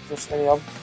Just any of them.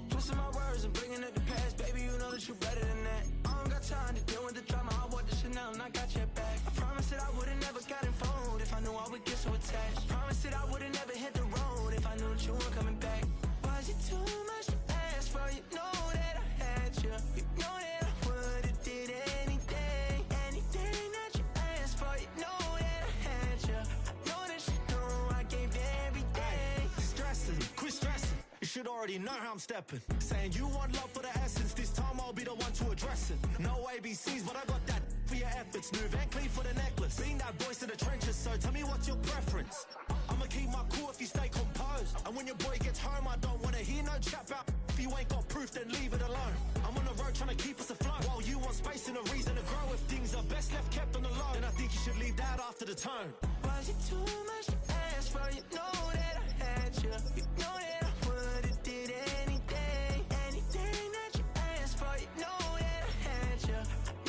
Twisting my words and bringing up the past, baby, you know that you better than that. I don't got time to deal with the drama, I want the Chanel and I got your back. I promised that I would've never gotten phoned if I knew I would get so attached. Promised that I would've never hit the road if I knew that you weren't coming back. Was it too much to ask for? You know that I had you. You know that I would've did anything, anything that you asked for. You know that I had you. I know that you know I gave everything. Stressing, quit stressing. You should already know how I'm stepping. Saying you want love for the essence, this time I'll be the one to address it. No ABCs, but I got that for your efforts. New Van Cleef for the necklace. Being that voice in the trenches, so tell me what's your preference. I'ma keep my cool if you stay composed. And when your boy gets home, I don't wanna hear no chat about. If you ain't got proof, then leave it alone. I'm on the road trying to keep us afloat. While you want space and a reason to grow. If things are best left kept on the low, then I think you should leave that after the tone. Was it too much to ask for? You know that I had you. You know that I would've did anything, anything that you asked for. You know that I had you. I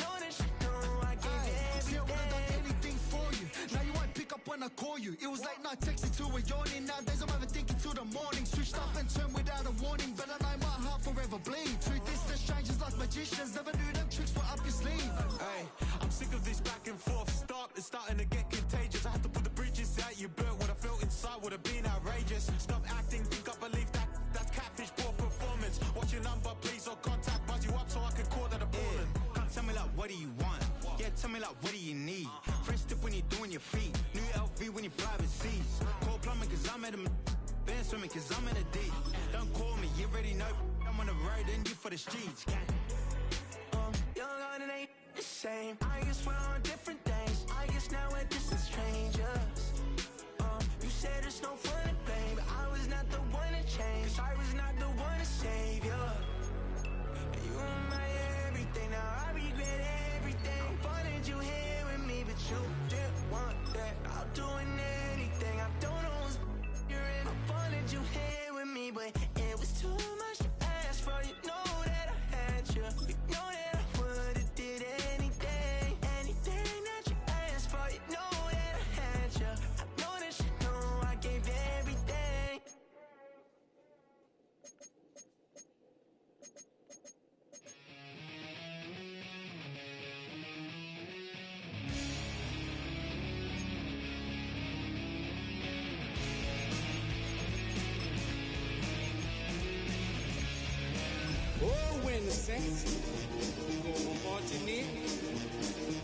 know that you know I gave everything. See, I would've done anything for you. Now you won't pick up when I call you. It was late night texting till we're yawning. Nowadays I'm overthinking till the morning. Switched up and turned without a warning, but I know my heart forever bleed. Two distant strangers like magicians. Never knew them tricks were up your sleeve. Hey, I'm sick of this back and forth. It's starting to get contagious. I had to put the bridges out you built. What I felt inside would have been outrageous. Stop acting, think I believe that. That's catfish, poor performance. What's your number, please, or contact. Buzz you up so I can call that a ballin'. Can't tell me like, what do you want? Yeah, tell me like, what do you need? Fresh tip when you're doing your feet. New LV when you fly overseas. Call plumbing cause I'm at a been swimming cause I'm in a deep. Don't call me, you already know. I'm on the road and you for the streets. Young and it ain't the same. I guess we're on different things. I guess now we're distant strangers. You said it's no fun to blame, but I was not the one to change. 'Cause I was not the one to save you. And you were my everything. Now I regret everything. I wanted you here with me, but you didn't want that. I'll do anything. I don't know what's you're in. I wanted you here with me, but it was too much to ask for. You know that I had you. You know that I would've did anything, anything that you asked for. You know that I had you. I know that you know I gave everything. Oh, when the saints go marching in.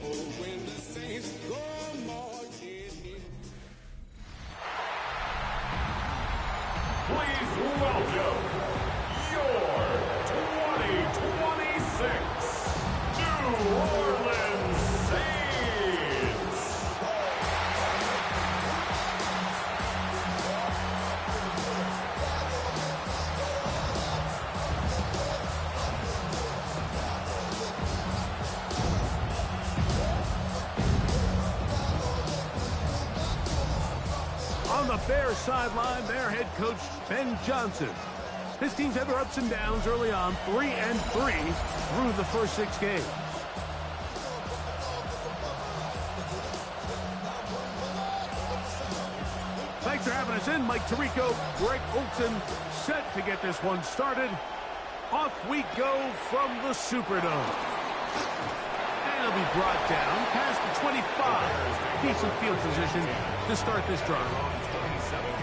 Oh, when the saints go marching in. Please welcome your 2026 New Orleans Saints. On the Bears sideline, their head coach, Ben Johnson. His team's had their ups and downs early on, 3-3 through the first 6 games. Thanks for having us in. Mike Tirico, Greg Olson, set to get this one started. Off we go from the Superdome. And it'll be brought down past the 25. Decent field position to start this drive.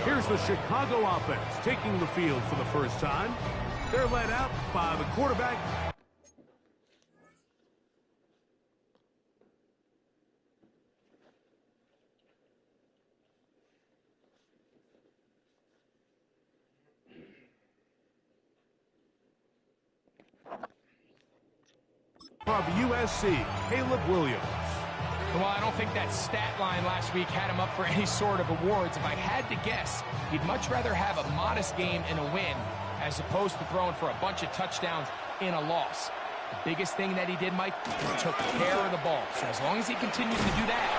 Here's the Chicago offense taking the field for the first time. They're led out by the quarterback. From USC, Caleb Williams. Well, I don't think that stat line last week had him up for any sort of awards. If I had to guess, he'd much rather have a modest game and a win as opposed to throwing for a bunch of touchdowns in a loss. The biggest thing that he did, Mike, he took care of the ball. So as long as he continues to do that,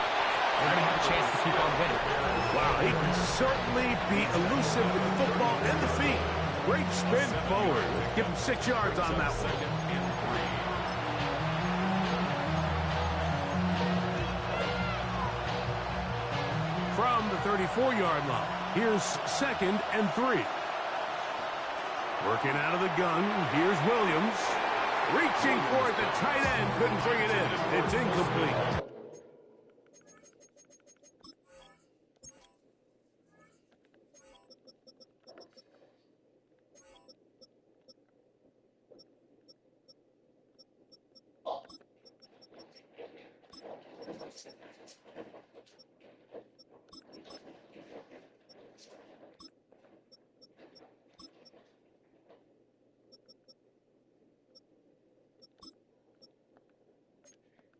we're going to have a chance to keep on winning. Wow, he can certainly be elusive with the football and the feet. Great spin forward. Give him 6 yards on that one. From the 34-yard line, here's 2nd and 3. Working out of the gun, here's Williams. Reaching for it, the tight end couldn't bring it in. It's incomplete.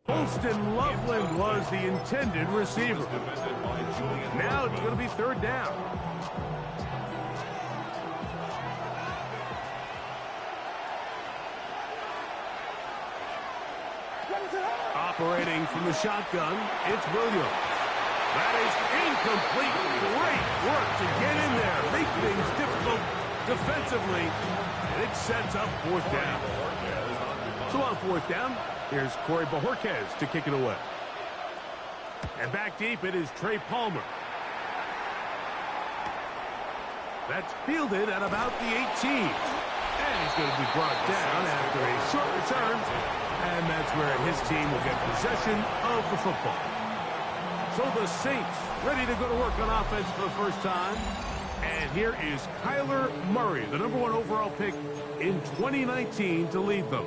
Holston Loveland was the intended receiver. Now it's going to be 3rd down. Operating from the shotgun, it's Williams. That is incomplete. Great work to get in there. Make things difficult defensively. And it sets up 4th down. So on 4th down, here's Corey Bojorquez to kick it away. And back deep, it is Trey Palmer. That's fielded at about the 18. And he's going to be brought down after a short return. And that's where his team will get possession of the football. So the Saints ready to go to work on offense for the first time. And here is Kyler Murray, the #1 overall pick in 2019 to lead them.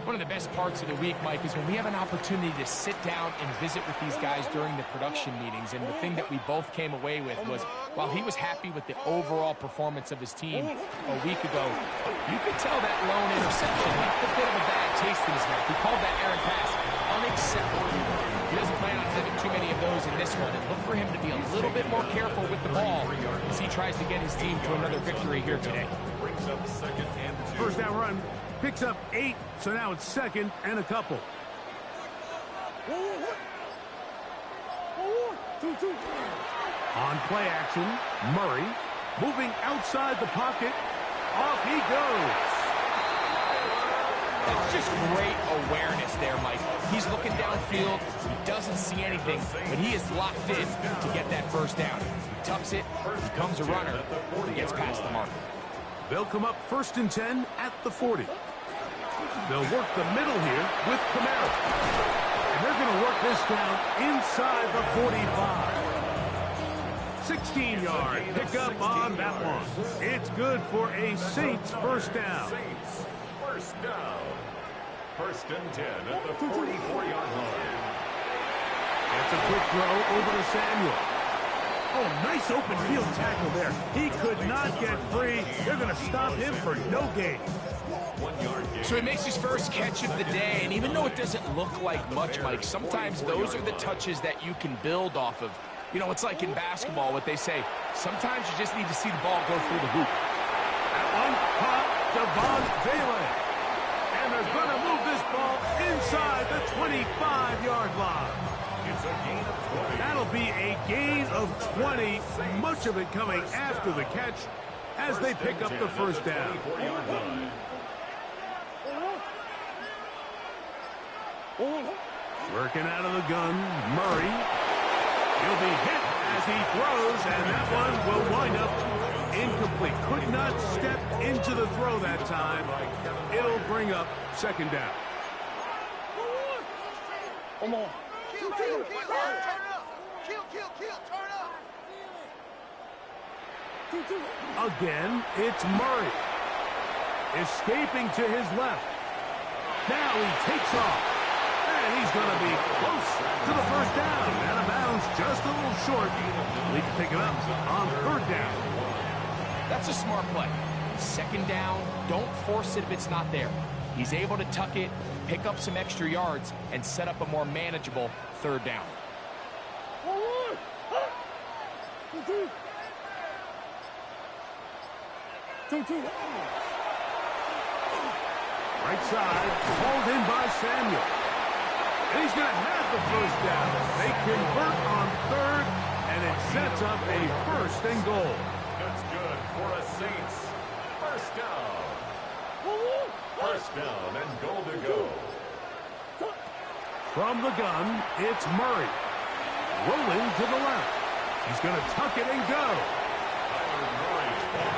One of the best parts of the week, Mike, is when we have an opportunity to sit down and visit with these guys during the production meetings. And the thing that we both came away with was, while he was happy with the overall performance of his team a week ago, you could tell that lone interception left a bit of a bad taste in his mouth. He called that errant pass unacceptable. He doesn't plan on having too many of those in this one. And look for him to be a little bit more careful with the ball as he tries to get his team to another victory here today. First down run. Picks up 8, so now it's 2nd and a couple. On play action, Murray moving outside the pocket. Off he goes. That's just great awareness there, Mike. He's looking downfield. He doesn't see anything, but he is locked in to get that first down. He tucks it, becomes a runner, and gets past the marker. They'll come up 1st and 10 at the 40. They'll work the middle here with Kamara. And they're going to work this down inside the 45. 16-yard pickup on that one. It's good for a Saints first down. Saints first down. 1st and 10 at the 44-yard line. That's a quick throw over to Samuel. Oh, nice open field tackle there. He could not get free. They're going to stop him for no gain. So he makes his first catch of the day, and even though it doesn't look like much, Mike, sometimes those are the touches that you can build off of. You know, it's like in basketball, what they say, sometimes you just need to see the ball go through the hoop. That one caught Devon Vele. And they're going to move this ball inside the 25-yard line. It's a That'll be a gain of 20, much of it coming after the catch as they pick up the first down. Working out of the gun, Murray. He'll be hit as he throws, and that one will wind up incomplete. Could not step into the throw that time. It'll bring up second down. Come on. Kill, turn up. Kill, turn up. Again, it's Murray. Escaping to his left. Now he takes off. And he's going to be close to the first down. Out of bounds, just a little short. We can pick it up on third down. That's a smart play. Second down, don't force it if it's not there. He's able to tuck it, pick up some extra yards, and set up a more manageable third down. Right side, hauled in by Samuel. And he's going to have the first down. They convert on third, and it sets up a first and goal. That's good for a Saints. First down. First down and goal to go. From the gun, it's Murray. Rolling to the left. He's going to tuck it and go.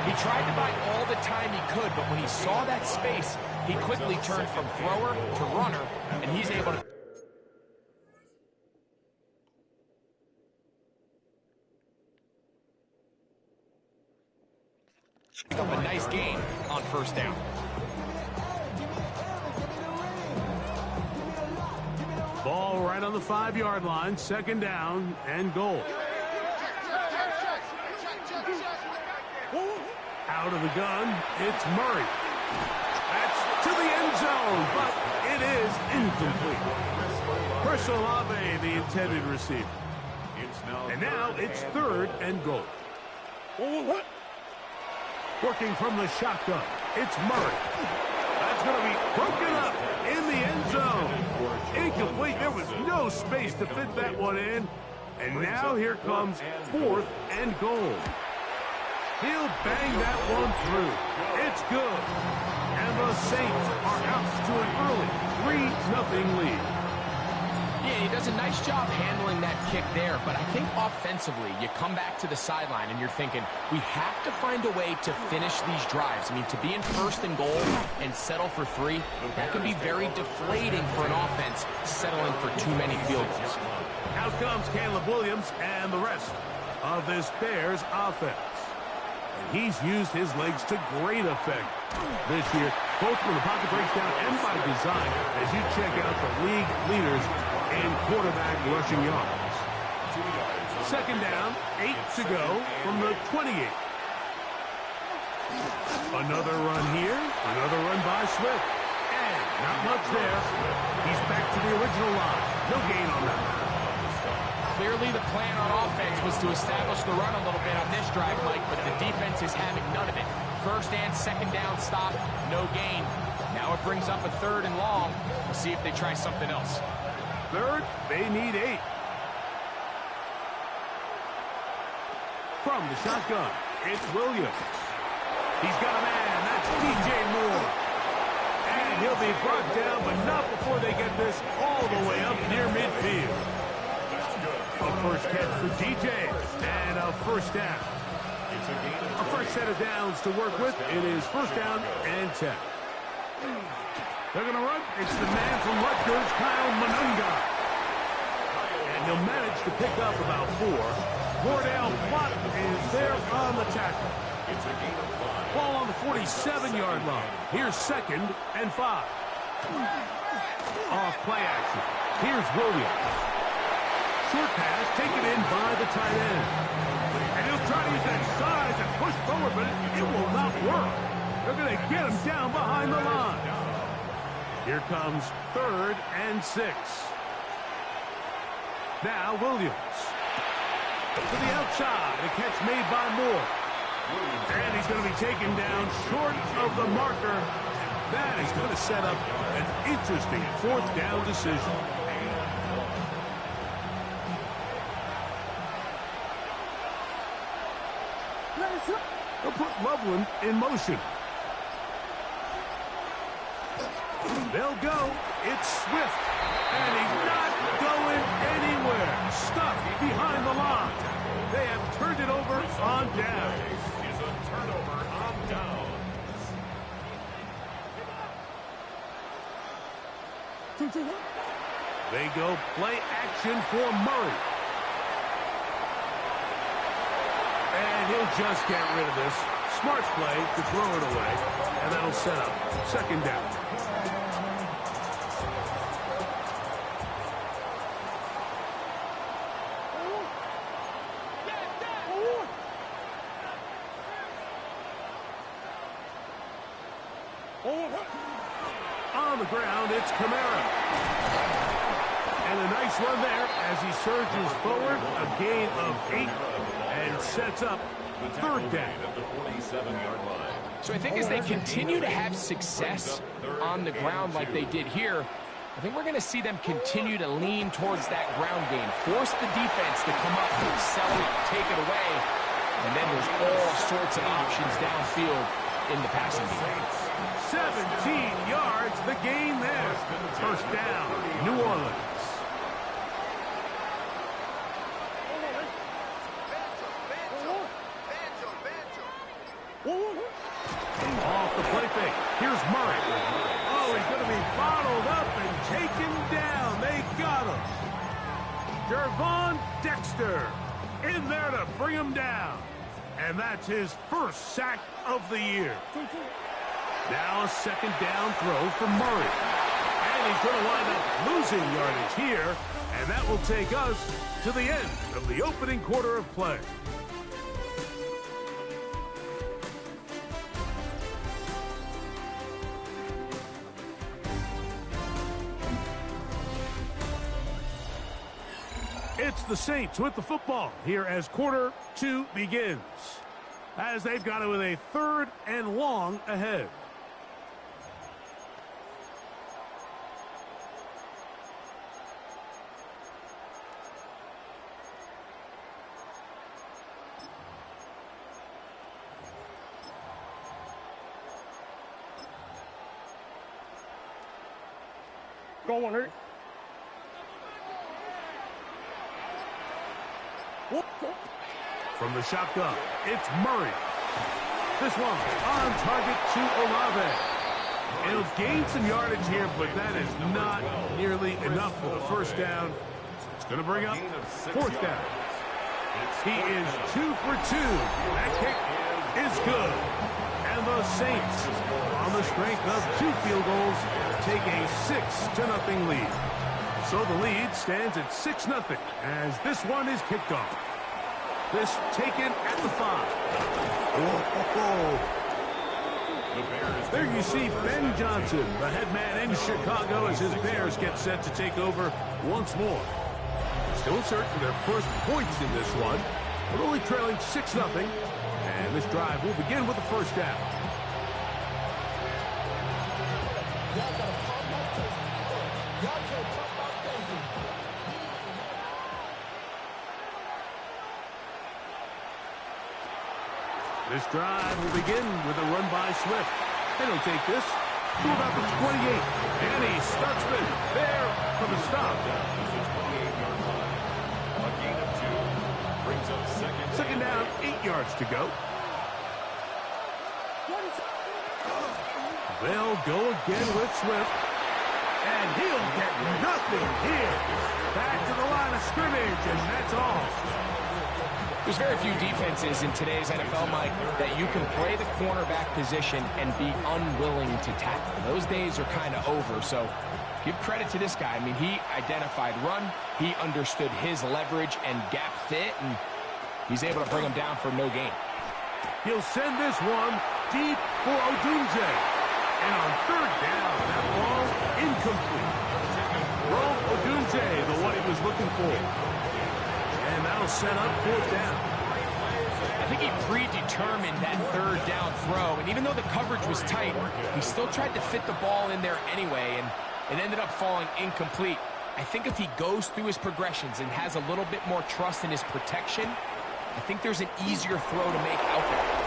He tried to buy all the time he could, but when he saw that space, he quickly turned from thrower to runner, and he's able to... a nice gain on first down. Ball right on the 5-yard line, second down and goal. Out of the gun, it's Murray. That's to the end zone, but it is incomplete. Chris Olave, the intended receiver. And now it's third and goal. Working from the shotgun, it's Murray. That's going to be broken up in the end zone. Incomplete. There was no space to fit that one in. And now here comes fourth and goal. He'll bang that one through. It's good. And the Saints are out to an early 3-0 lead. Yeah, he does a nice job handling that kick there, but I think offensively, you come back to the sideline and you're thinking, we have to find a way to finish these drives. I mean, to be in first and goal and settle for 3, that can be very deflating for an offense settling for too many field goals. Out comes Caleb Williams and the rest of this Bears offense. And he's used his legs to great effect this year, both when the pocket breaks down and by design, as you check out the league leaders in quarterback rushing yards. Second down, 8 to go from the 28. Another run here, another run by Swift. And not much there. He's back to the original line. No gain on that. Clearly the plan on offense was to establish the run a little bit on this drive, Mike, but the defense is having none of it. First and second down stop, no gain. Now it brings up a third and long. We'll see if they try something else. Third, they need 8. From the shotgun, it's Williams. He's got a man. That's DJ Moore. And he'll be brought down, but not before they get this all the way up near midfield. A first catch for DJ, and a first down. A first set of downs to work with. It is first down and 10. They're going to run. It's the man from Rutgers, Kyle Monunga. And he'll manage to pick up about 4. Wardell Plott is there on the tackle. Ball on the 47-yard line. Here's second and 5. Off play action. Here's Williams. Short pass taken in by the tight end. And he'll try to use that size and push forward, but it will not work. They're going to get him down behind the line. Here comes third and 6. Now Williams. To the outside. A catch made by Moore. And he's going to be taken down short of the marker. That is going to set up an interesting fourth down decision. They'll put Loveland in motion. They'll go. It's Swift. And he's not going anywhere. Stuck behind the line. They have turned it over on down. Is a turnover on downs. They go play action for Murray. And he'll just get rid of this. Smart play to throw it away. And that'll set up second down. On the ground, it's Kamara. And a nice run there as he surges forward. A gain of 8 and sets up third down. At the 47-yard line. So I think as they continue to have success on the ground like they did here, I think we're going to see them continue to lean towards that ground game. Force the defense to come up, accelerate, take it away. And then there's all sorts of options downfield in the passing game. 17 yards, the gain there. First down, New Orleans. Off the play fake. Here's Murray. Oh, he's going to be bottled up and taken down. They got him. Gervon Dexter in there to bring him down. And that's his first sack of the year. Now a second down throw for Murray. And he's going to wind up losing yardage here. And that will take us to the end of the opening quarter of play. It's the Saints with the football here as quarter 2 begins. As they've got it with a 3rd and long ahead. Go on, Eric. From the shotgun, it's Murray. This one on target to Olave. It'll gain some yardage here, but that is not nearly enough for the first down. It's going to bring up 4th down. He is 2 for 2. That kick is good. And the Saints, on the strength of 2 field goals, take a 6-0 lead. So the lead stands at 6-0 as this one is kicked off. This taken at the 5. There you see Ben Johnson, the head man in Chicago, as his Bears get set to take over once more. Still in search for their first points in this one, but only trailing 6-0. And this drive will begin with the first down. This drive will begin with a run by Swift. And he'll take this to about the 28. And he Stutzman there for the stop. A gain of 2 brings up second down, 8 yards to go. They'll go again with Swift. And he'll get nothing here. Back to the line of scrimmage, and that's all. There's very few defenses in today's NFL, Mike, that you can play the cornerback position and be unwilling to tackle. Those days are kind of over, so give credit to this guy. I mean, he identified run, he understood his leverage and gap fit, and he's able to bring him down for no gain. He'll send this one deep for Odunze. And on 3rd down, that ball incomplete. Rome Odunze, the one he was looking for. And that'll set up 4th down. I think he predetermined that 3rd down throw, and even though the coverage was tight, he still tried to fit the ball in there anyway, and it ended up falling incomplete. I think if he goes through his progressions and has a little bit more trust in his protection, I think there's an easier throw to make out there.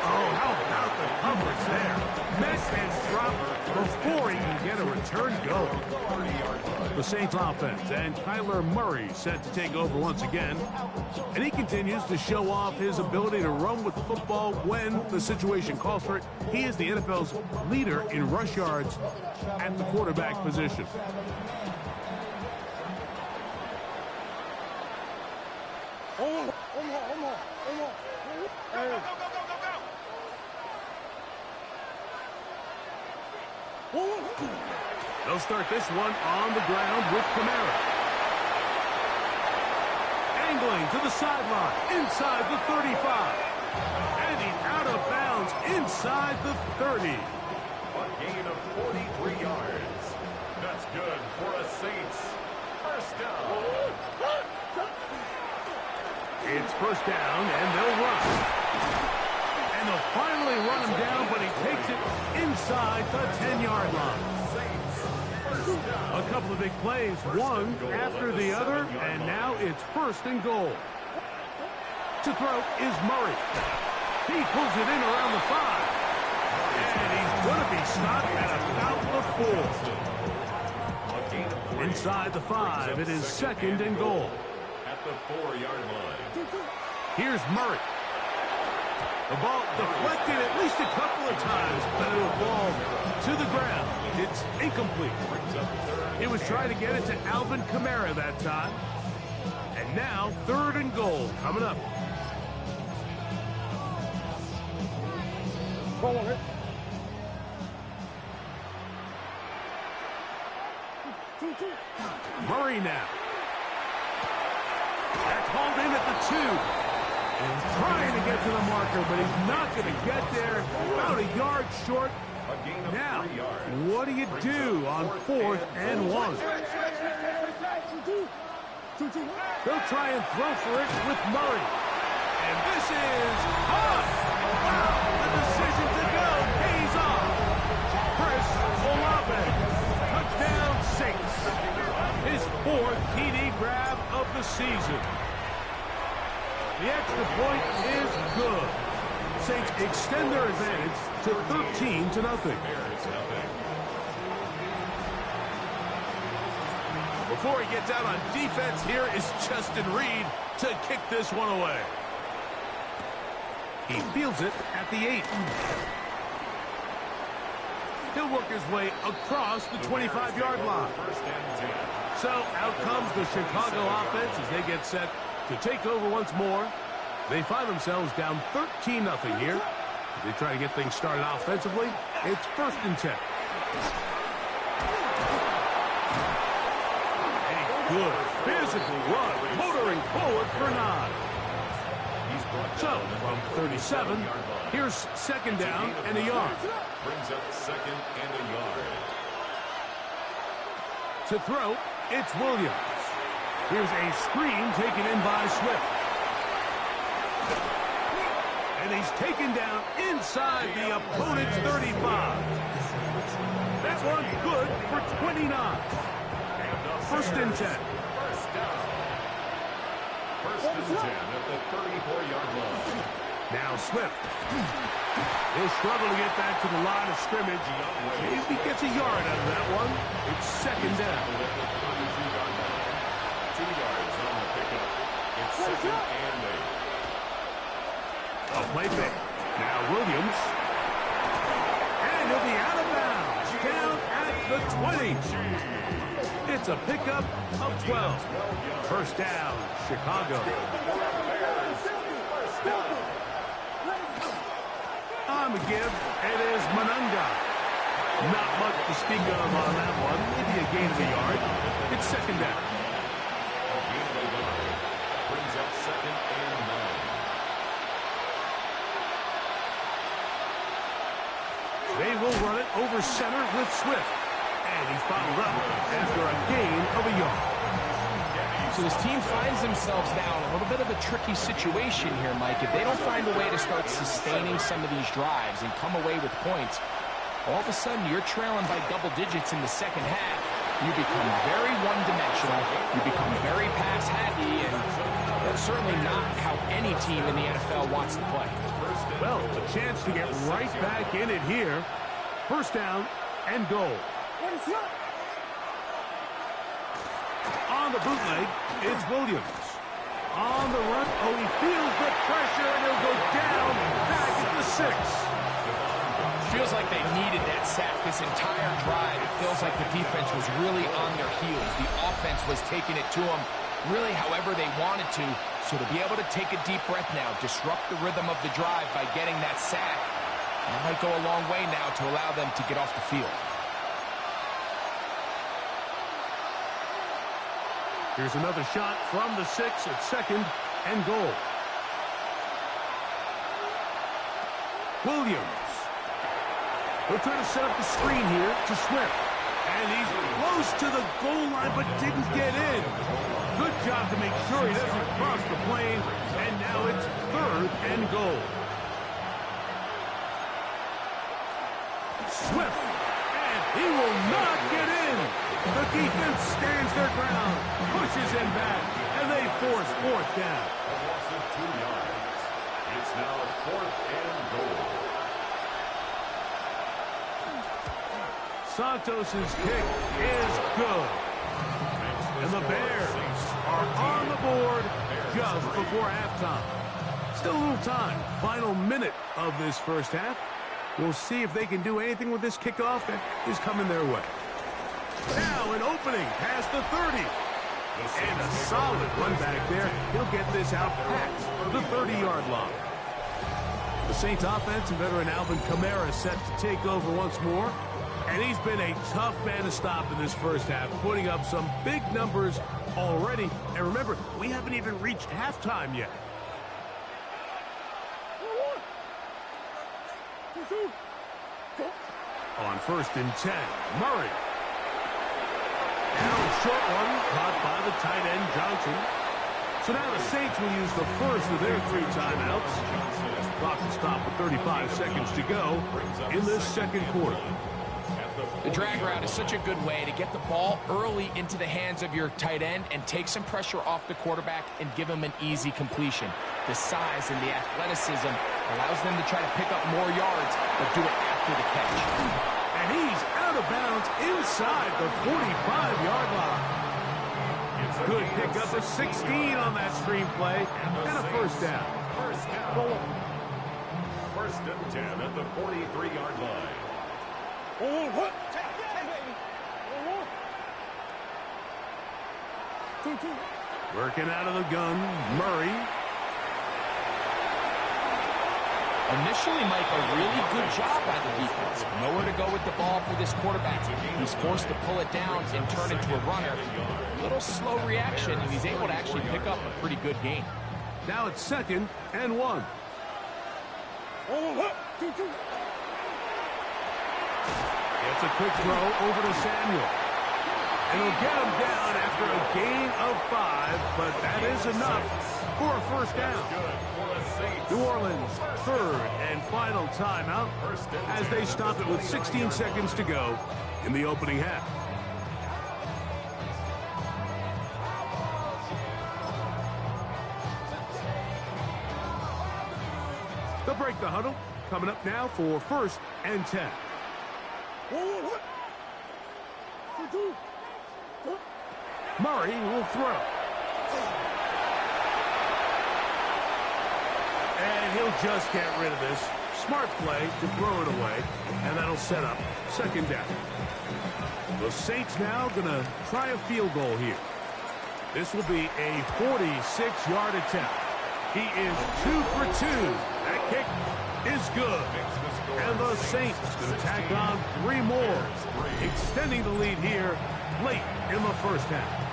Oh, how about the coverage there? Met and dropped before he can get a return going. The Saints offense and Kyler Murray set to take over once again. And he continues to show off his ability to run with the football when the situation calls for it. He is the NFL's leader in rush yards at the quarterback position. They'll start this one on the ground with Kamara. Angling to the sideline, inside the 35. And he's out of bounds inside the 30. A gain of 43 yards. That's good for a Saints first down. It's first down, and they'll run. And they'll finally run him down, but he takes it inside the 10-yard line. A couple of big plays, one after the other, and now it's first and goal. To throw is Murray. He pulls it in around the 5. And he's going to be stopped at about the 4. Inside the 5, it is second and goal. At the 4-yard line. Here's Murray. The ball deflected at least a couple of times, but it'll fall to the ground. It's incomplete. He was trying to get it to Alvin Kamara that time. And now, third and goal coming up. Murray now. That's hauled in at the 2. He's trying to get to the marker, but he's not going to get there. About a yard short. Now, what do you do on 4th and 1? They'll try and throw for it with Murray. And this is off. Wow, the decision to go pays off. Chris Olave, touchdown Saints. His 4th TD grab of the season. The extra point is good. Saints extend their advantage to 13-0. Before he gets out on defense, here is Justin Reed to kick this one away. He fields it at the 8. He'll work his way across the 25-yard line. So out comes the Chicago offense as they get set to take over once more. They find themselves down 13-0 here. As they try to get things started offensively, it's first and 10. A good physical run, motoring forward for 9. So, from 37, here's second down and a yard. Brings up second and a yard. To throw, it's Williams. Here's a screen taken in by Swift. And he's taken down inside the opponent's 35. That one good for 29. First and 10. First and 10 at the 34-yard line. Now Swift. He'll struggle to get back to the line of scrimmage. Maybe he gets a yard out of that one. It's second down. 2 yards on the pickup. It's second and 8. A play fake. Now Williams. And he'll be out of bounds. Down at the 20. It's a pickup of 12. First down, Chicago. On the give, it is Monunga. Not much to speak of on that one. Maybe a gain of a yard. It's second down. Brings up second and 9. They will run it over center with Swift. And he's bottled up after a gain of a yard. So this team finds themselves now in a little bit of a tricky situation here, Mike. If they don't find a way to start sustaining some of these drives and come away with points, all of a sudden you're trailing by double digits in the second half. You become very one-dimensional. You become very pass-happy, and that's certainly not how any team in the NFL wants to play. Well, a chance to get right back in it here. First down and goal. On the bootleg, it's Williams. On the run, he feels the pressure, and he'll go down back at the 6. Feels like they needed that sack this entire drive. It feels like the defense was really on their heels. The offense was taking it to them really however they wanted to. So to be able to take a deep breath now, disrupt the rhythm of the drive by getting that sack, that might go a long way now to allow them to get off the field. Here's another shot from the 6 at second and goal. Williams. He'll try to set up the screen here to Swift. And he's close to the goal line but didn't get in. Good job to make sure he doesn't cross the plane. And now it's third and goal. Swift. And he will not get in. The defense stands their ground, pushes him back, and they force fourth down. A loss of 2 yards. It's now fourth and goal. Santos' kick is good. And the Bears are on the board just before halftime. Still a little time. Final minute of this first half. We'll see if they can do anything with this kickoff that is coming their way. Now an opening past the 30. And a solid run back there. He'll get this out past the 30-yard line. The Saints offense and veteran Alvin Kamara set to take over once more. And he's been a tough man to stop in this first half, putting up some big numbers already. And remember, we haven't even reached halftime yet. On first and 10, Murray. Now a short one, caught by the tight end, Johnson. So now the Saints will use the first of their 3 timeouts. Clock will stop with 35 seconds to go in this second quarter. The drag route is such a good way to get the ball early into the hands of your tight end and take some pressure off the quarterback and give him an easy completion. The size and the athleticism allows them to try to pick up more yards, but do it after the catch. And he's out of bounds inside the 45-yard line. Good pickup of 16 on that screenplay and a first down. First down. First and 10 at the 43-yard line. Working out of the gun, Murray. Initially, Mike, a really good job by the defense. Nowhere to go with the ball for this quarterback. He's forced to pull it down and turn into a runner. A little slow reaction, and he's able to actually pick up a pretty good gain. Now it's second and 1. It's a quick throw over to Samuel. And he'll get him down after a gain of 5, but that is enough for a first down. New Orleans, third and final timeout as they stop it with 16 seconds to go in the opening half. They'll break the huddle. Coming up now for first and 10. Murray will throw. And he'll just get rid of this. Smart play to throw it away, and that'll set up second down. The Saints now going to try a field goal here. This will be a 46-yard attempt. He is 2 for 2. That kick is good. And the Saints going to tack on 3 more, extending the lead here late in the first half.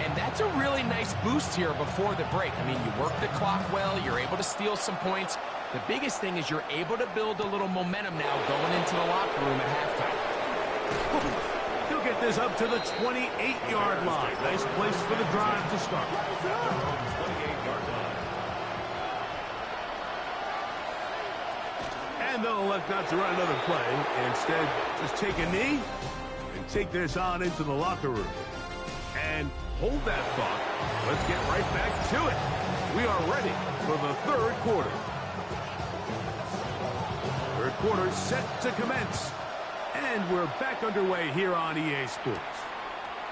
And that's a really nice boost here before the break. I mean, you work the clock well, you're able to steal some points. The biggest thing is you're able to build a little momentum now going into the locker room at halftime. He'll get this up to the 28-yard line. Nice place for the drive to start. 28-yard line. And they'll elect not to run another play. Instead, just take a knee and take this on into the locker room. And hold that thought. Let's get right back to it. We are ready for the third quarter. quarter set to commence. And we're back underway here on EA Sports.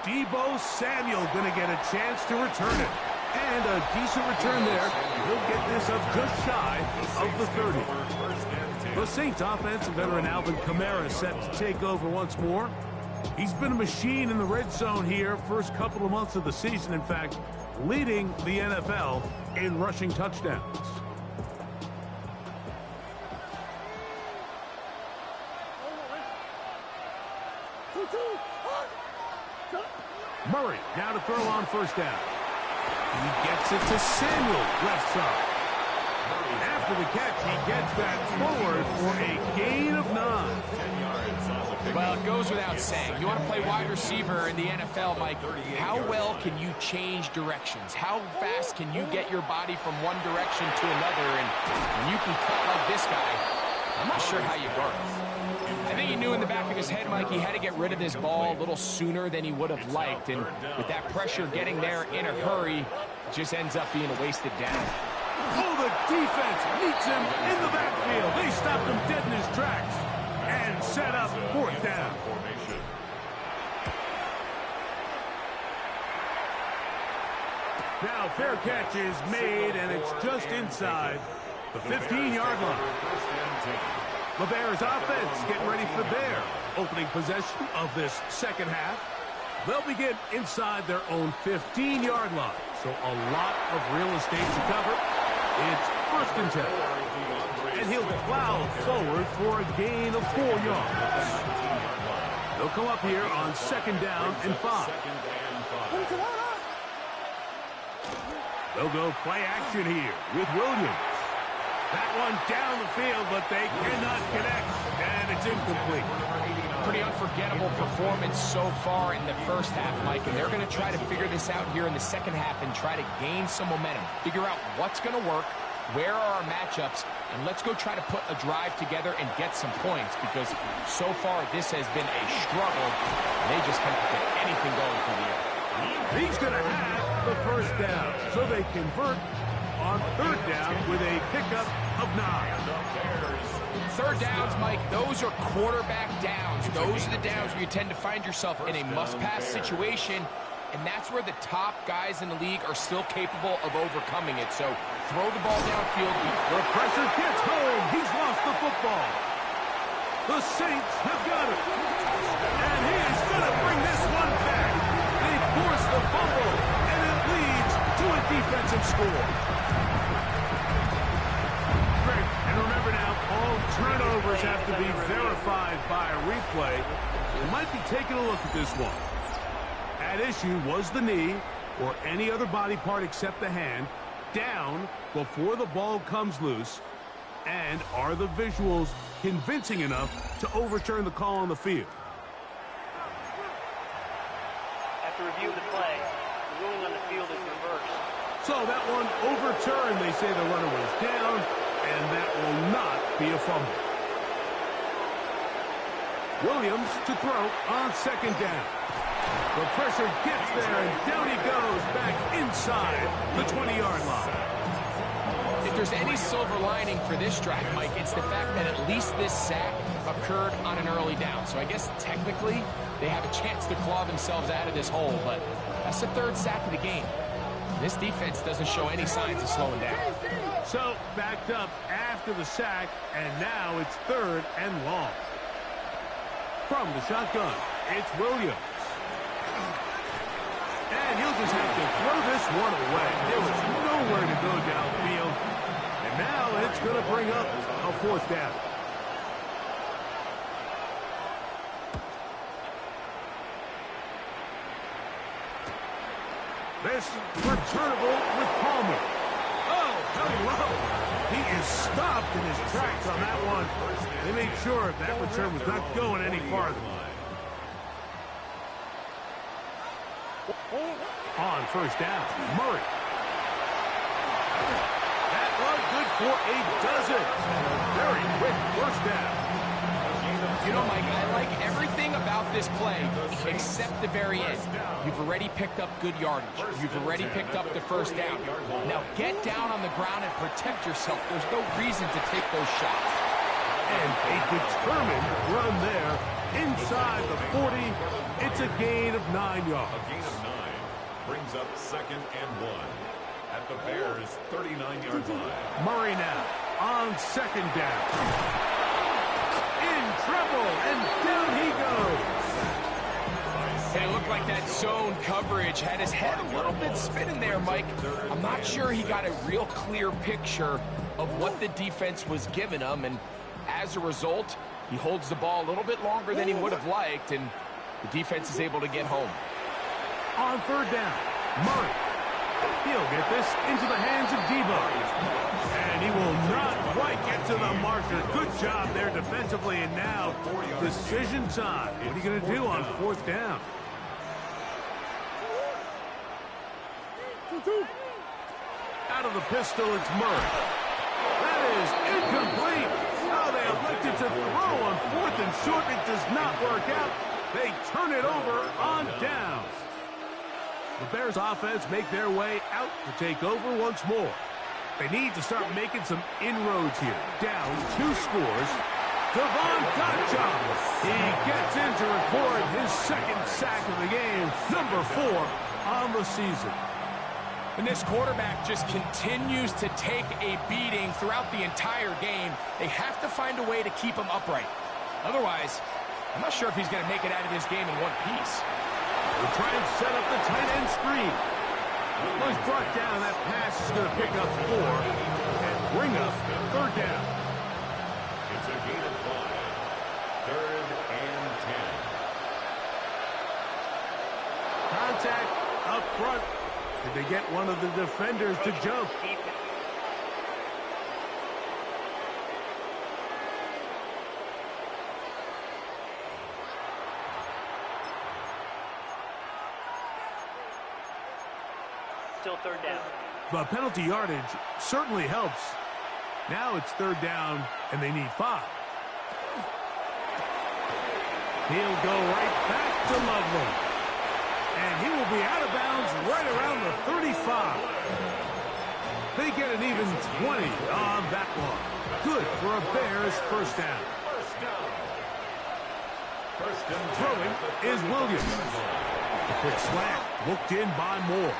Deebo Samuel going to get a chance to return it. And a decent return there. He'll get this up just shy of the 30. The Saints offensive veteran Alvin Kamara set to take over once more. He's been a machine in the red zone here first couple of months of the season. In fact, leading the NFL in rushing touchdowns. Murray now to throw on first down. He gets it to Samuel, left side. After the catch, he gets that forward for a gain of 9. Well, it goes without saying. You want to play wide receiver in the NFL, Mike. How well can you change directions? How fast can you get your body from one direction to another? And when you can cut like this guy, I'm not sure how you guard. I think he knew in the back of his head, Mike, he had to get rid of this ball a little sooner than he would have liked. And with that pressure getting there in a hurry, it just ends up being a wasted down. Oh, the defense meets him in the backfield. They stopped him dead in his tracks and set up fourth down. Now, fair catch is made, and it's just inside the 15-yard line. The Bears offense getting ready for their opening possession of this second half. They'll begin inside their own 15-yard line. So a lot of real estate to cover. It's first and 10. And he'll plow forward for a gain of 4 yards. They'll come up here on second down and 5. They'll go play action here with Williams. That one down the field, but they cannot connect, and it's incomplete. Pretty unforgettable performance so far in the first half, Mike, and they're going to try to figure this out here in the second half and try to gain some momentum, figure out what's going to work, where are our matchups, and let's go try to put a drive together and get some points, because so far this has been a struggle, and they just cannot get anything going for the air. He's going to have the first down, so they convert on third down with a pickup of 9. Third downs, Mike, those are quarterback downs. Those are the downs where you tend to find yourself in a must-pass situation, and that's where the top guys in the league are still capable of overcoming it. So throw the ball downfield. The pressure gets home. He's lost the football. The Saints have got it. And he is going to bring this one back. They force the fumble, and it leads to a defensive score. Great. And remember now, all turnovers have to be verified by a replay. We might be taking a look at this one. At issue was the knee, or any other body part except the hand, down before the ball comes loose. And are the visuals convincing enough to overturn the call on the field? After review of the play, the ruling on the field is reversed. So that one overturned. They say the runner was down, and that will not be a fumble. Williams to throw on second down. The pressure gets there, and down he goes back inside the 20-yard line. If there's any silver lining for this drive, Mike, it's the fact that at least this sack occurred on an early down. So I guess technically they have a chance to claw themselves out of this hole, but that's the third sack of the game. This defense doesn't show any signs of slowing down. So backed up after the sack, and now it's third and long. From the shotgun, it's Williams. And he'll just have to throw this one away. There was nowhere to go downfield. And now it's going to bring up a fourth down. This returnable with Palmer. Oh, hello. He is stopped in his tracks on that one. They made sure that return was not going any farther. On first down, Murray. That one good for a dozen. Very quick first down. You know, Mike, I like everything about this play except the very end. You've already picked up good yardage. You've already picked up the first down. Now get down on the ground and protect yourself. There's no reason to take those shots. And a determined run there inside the 40. It's a gain of 9 yards. A gain of 9 brings up 2nd and 1 at the Bears' 39-yard line. Murray now on 2nd down. In trouble, and down he goes. Hey, it looked like that zone coverage had his head a little bit spinning there, Mike. I'm not sure he got a real clear picture of what the defense was giving him, and as a result, he holds the ball a little bit longer than he would have liked, and the defense is able to get home. On 3rd down, Murray. He'll get this into the hands of Debo. And he will not quite get to the marker. Good job there defensively, and now decision time. What are you going to do on 4th down? Out of the pistol, it's Murray. That is incomplete. Oh, they elected to throw on 4th and short. It does not work out. They turn it over on downs. The Bears offense make their way out to take over once more. They need to start making some inroads here. Down 2 scores. Devon Gottschalk. He gets in to record his 2nd sack of the game. Number 4 on the season. And this quarterback just continues to take a beating throughout the entire game. They have to find a way to keep him upright. Otherwise, I'm not sure if he's going to make it out of this game in one piece. They try and set up the tight end screen. Well, he's brought down. That pass is going to pick up 4 and bring up 3rd down. It's a gain of 5. 3rd and 10. Contact up front. Did they get one of the defenders to jump? Still 3rd down. The penalty yardage certainly helps. Now it's 3rd down, and they need 5. He'll go right back to Loveland. And he will be out of bounds right around the 35. They get an even 20 on that one. Good for a Bears 1st down. Throwing is Williams. A quick slant, looked in by Moore.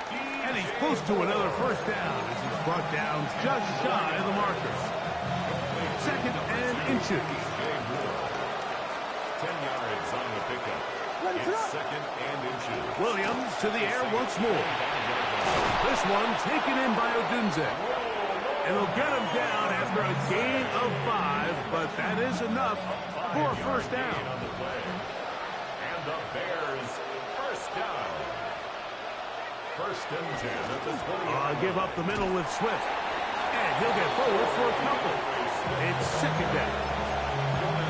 And he's close to another 1st down as he's brought down just shy of the marker. 2nd and inches. 10 yards on the pickup. It's 2nd and inches. Williams to the air once more. This one taken in by Odunze. And they'll get him down after a gain of 5, but that is enough for a 1st down. And the Bears 1st down. 1st and 10 at the 20. Give up the middle with Swift. And he'll get forward for a couple. It's 2nd down.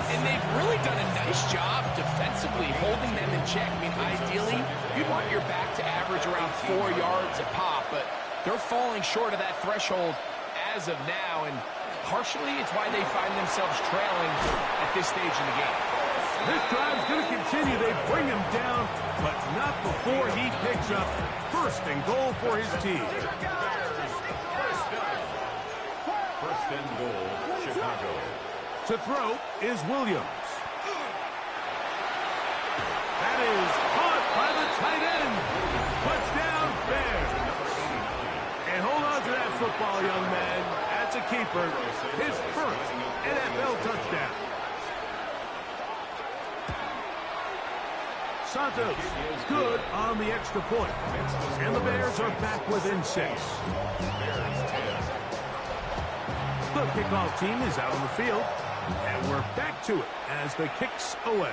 And they've really done a nice job defensively holding them in check. I mean, ideally, you'd want your back to average around 4 yards a pop, but they're falling short of that threshold as of now, and partially it's why they find themselves trailing at this stage in the game. This drive's going to continue. They bring him down, but not before he picks up 1st and goal for his team. 1st and goal, Chicago. To throw is Williams. That is caught by the tight end. Touchdown, Bears. And hold on to that football, young man. That's a keeper. His 1st NFL touchdown. Santos good on the extra point. And the Bears are back within 6. The kickoff team is out on the field. And we're back to it as the kick's away.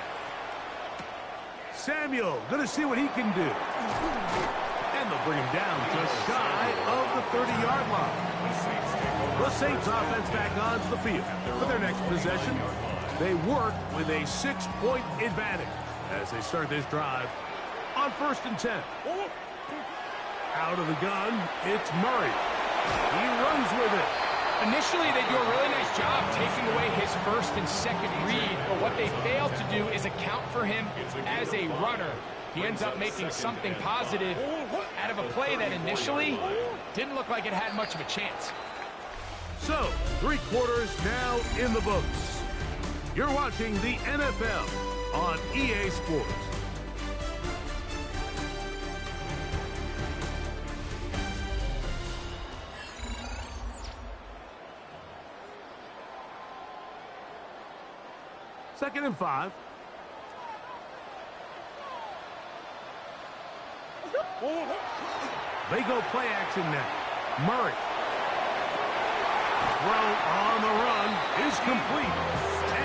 Samuel going to see what he can do. And they'll bring him down just shy of the 30-yard line. The Saints offense back onto the field. For their next possession, they work with a 6-point advantage as they start this drive on 1st and 10. Out of the gun, it's Murray. He runs with it. Initially, they do a really nice job taking away his 1st and 2nd read, but what they fail to do is account for him as a runner. He ends up making something positive out of a play that initially didn't look like it had much of a chance. So, 3 quarters now in the books. You're watching the NFL on EA Sports. Second and 5. They go play action now. Murray. Throw on the run is complete.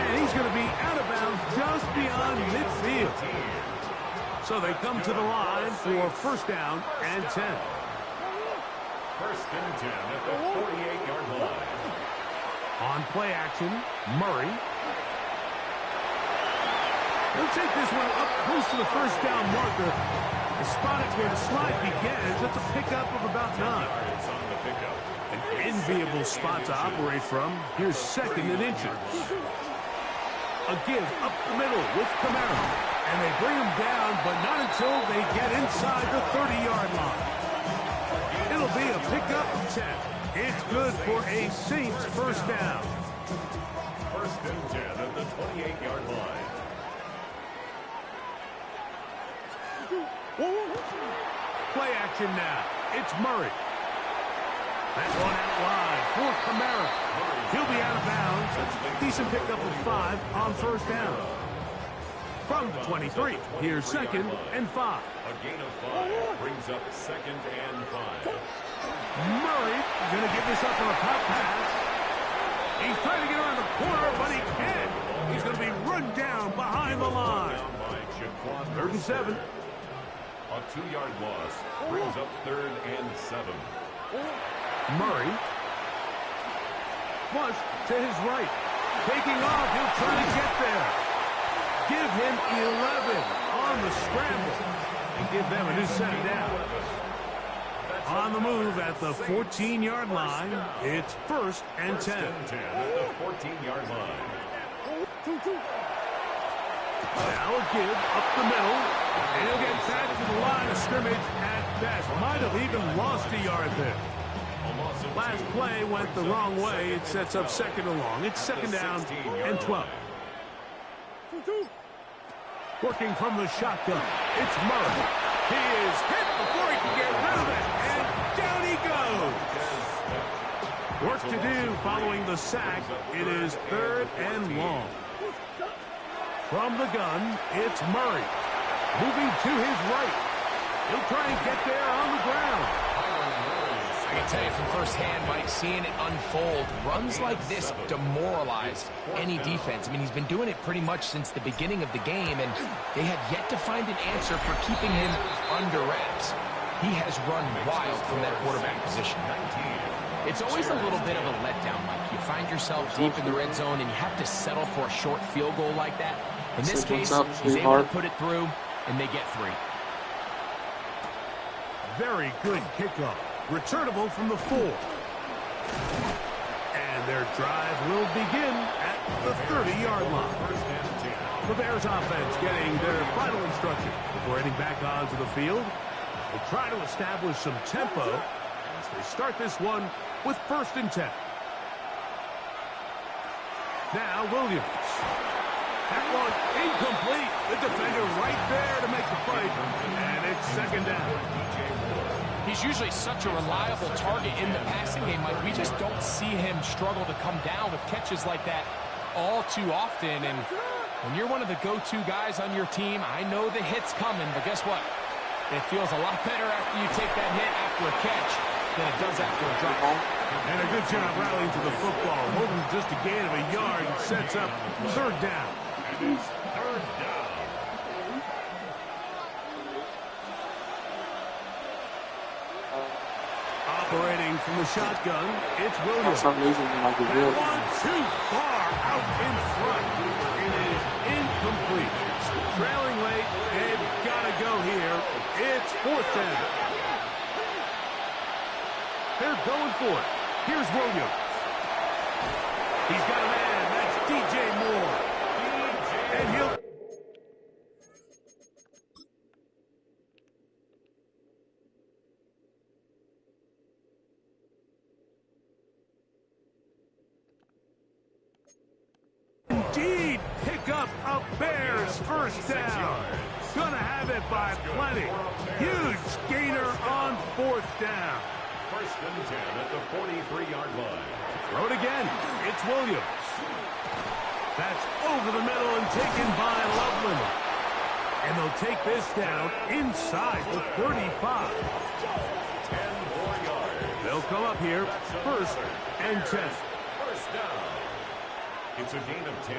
And he's going to be out of bounds just beyond midfield. So they come to the line for first down and 10. First and 10 at the 48-yard line. On play action, Murray. He'll take this one up close to the first down marker. The spot where the slide begins, that's a pickup of about 9. An enviable spot to operate from. Here's second and inches. A give up the middle with Kamara. And they bring him down, but not until they get inside the 30-yard line. It'll be a pickup of 10. It's good for a Saints first down. First and 10 at the 28-yard line. Play action now. It's Murray. That one out wide for Kamara. He'll be out of bounds. Decent pickup of 5 on first down. From the 23, here's second and 5. A gain of 5 brings up second and 5. Murray going to give this up on a pop pass. He's trying to get around the corner, but he can't. He's going to be run down behind the line. Third and 7. A 2-yard loss brings up third and 7. Murray. Flush to his right. Taking off, he'll try to get there. Give him 11 on the scramble. And give them a new set down. On the move at the 14-yard line, it's first and 10. First and 10 at the 14-yard line. Now a give up the middle. And he'll get back to the line of scrimmage at best. Might have even lost a yard there. Last play went the wrong way. It sets up second and long. It's second down and 12. Working from the shotgun, it's Murray. He is hit before he can get rid of it. And down he goes. Work to do following the sack. It is third and long. From the gun, it's Murray. Moving to his right. He'll try and get there on the ground. I can tell you from firsthand, Mike, seeing it unfold, runs like this demoralize any defense. I mean, he's been doing it pretty much since the beginning of the game, and they have yet to find an answer for keeping him under wraps. He has run wild from that quarterback position. It's always a little bit of a letdown, Mike. You find yourself deep in the red zone, and you have to settle for a short field goal like that. In this case, he's able to put it through, and they get 3. Very good kickoff. Returnable from the 4. And their drive will begin at the 30-yard line. The Bears offense getting their final instruction before heading back onto the field. They try to establish some tempo as they start this one with first and 10. Now Williams. That one incomplete. The defender right there to make the play. And it's second down. He's usually such a reliable target in the passing game. Like, we just don't see him struggle to come down with catches like that all too often. And when you're one of the go-to guys on your team, I know the hit's coming, but guess what? It feels a lot better after you take that hit after a catch than it does after a drop. And a good job rallying to the football. Holding just a gain of a yard and sets up third down. And it's third down. Operating from the shotgun, it's Williams. For some reason, like a real. That one too far out in front. It is incomplete. Trailing late, they've got to go here. It's fourth down. They're going for it. Here's Williams. He's got a man. That's DJ Moore. And he'll... Indeed, Bears first down. Gonna have it by plenty. Huge gainer on 4th down. First and 10 at the 43-yard line. Throw it again. It's Williams. That's over the middle and taken by Loveland. And they'll take this down inside the 35. 10 more yards. They'll come up here, first and 10. First down. It's a gain of 10.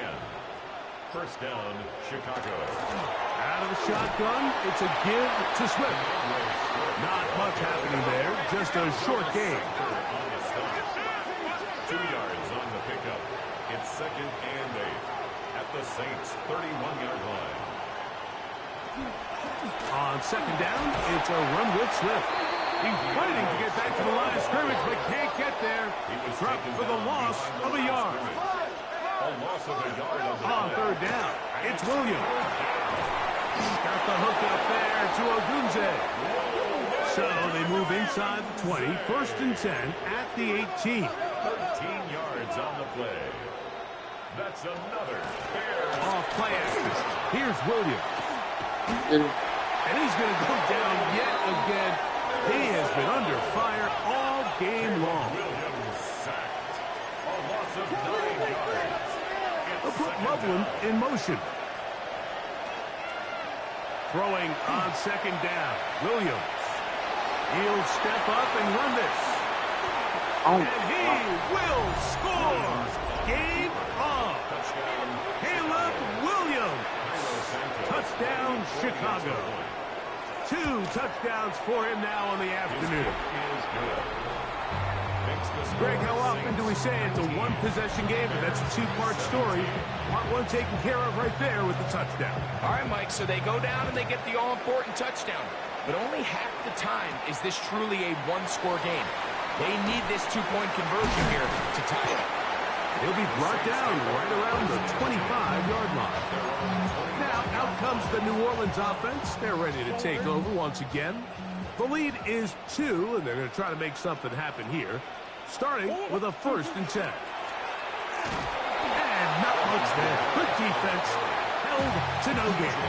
First down, Chicago. Out of the shotgun, it's a give to Swift. Not much happening there, just a short gain. 2 yards on the pickup. It's 2nd and 8 at the Saints' 31-yard line. On 2nd down, it's a run with Swift. He's fighting to get back to the line of scrimmage, but can't get there. Dropped for the loss of a yard. A loss of a yard on 3rd down. It's Williams. Got the hook up there to Ogunze. So they move inside the 20, 1st and 10 at the 18. 13 yards on the play. That's another Bears. Off play action. Here's Williams. And he's going to go down yet again. He has been under fire all game long. Williams sacked. A loss of 9 yards. They'll put Loveland in motion. Throwing on 2nd down. Williams. He'll step up and run this. And he will score. Game on. Caleb Williams. Touchdown, Chicago. 2 touchdowns for him now on the afternoon. Greg, how often do we say it's a one-possession game? But that's a 2-part story. Part 1 taken care of right there with the touchdown. All right, Mike, so they go down and they get the all-important touchdown. But only half the time is this truly a one-score game. They need this 2-point conversion here to tie it. He'll be brought down right around the 25-yard line. Now, out comes the New Orleans offense. They're ready to take over once again. The lead is 2, and they're going to try to make something happen here. Starting with a 1st and 10. And not much there. Good defense. Held to no gain.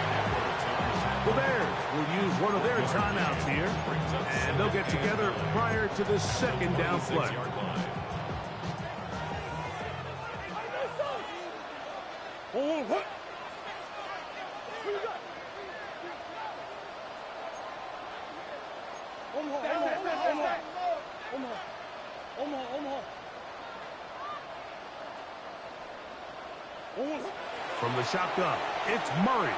The Bears will use one of their timeouts here. And they'll get together prior to the 2nd down play. From the shotgun, it's Murray.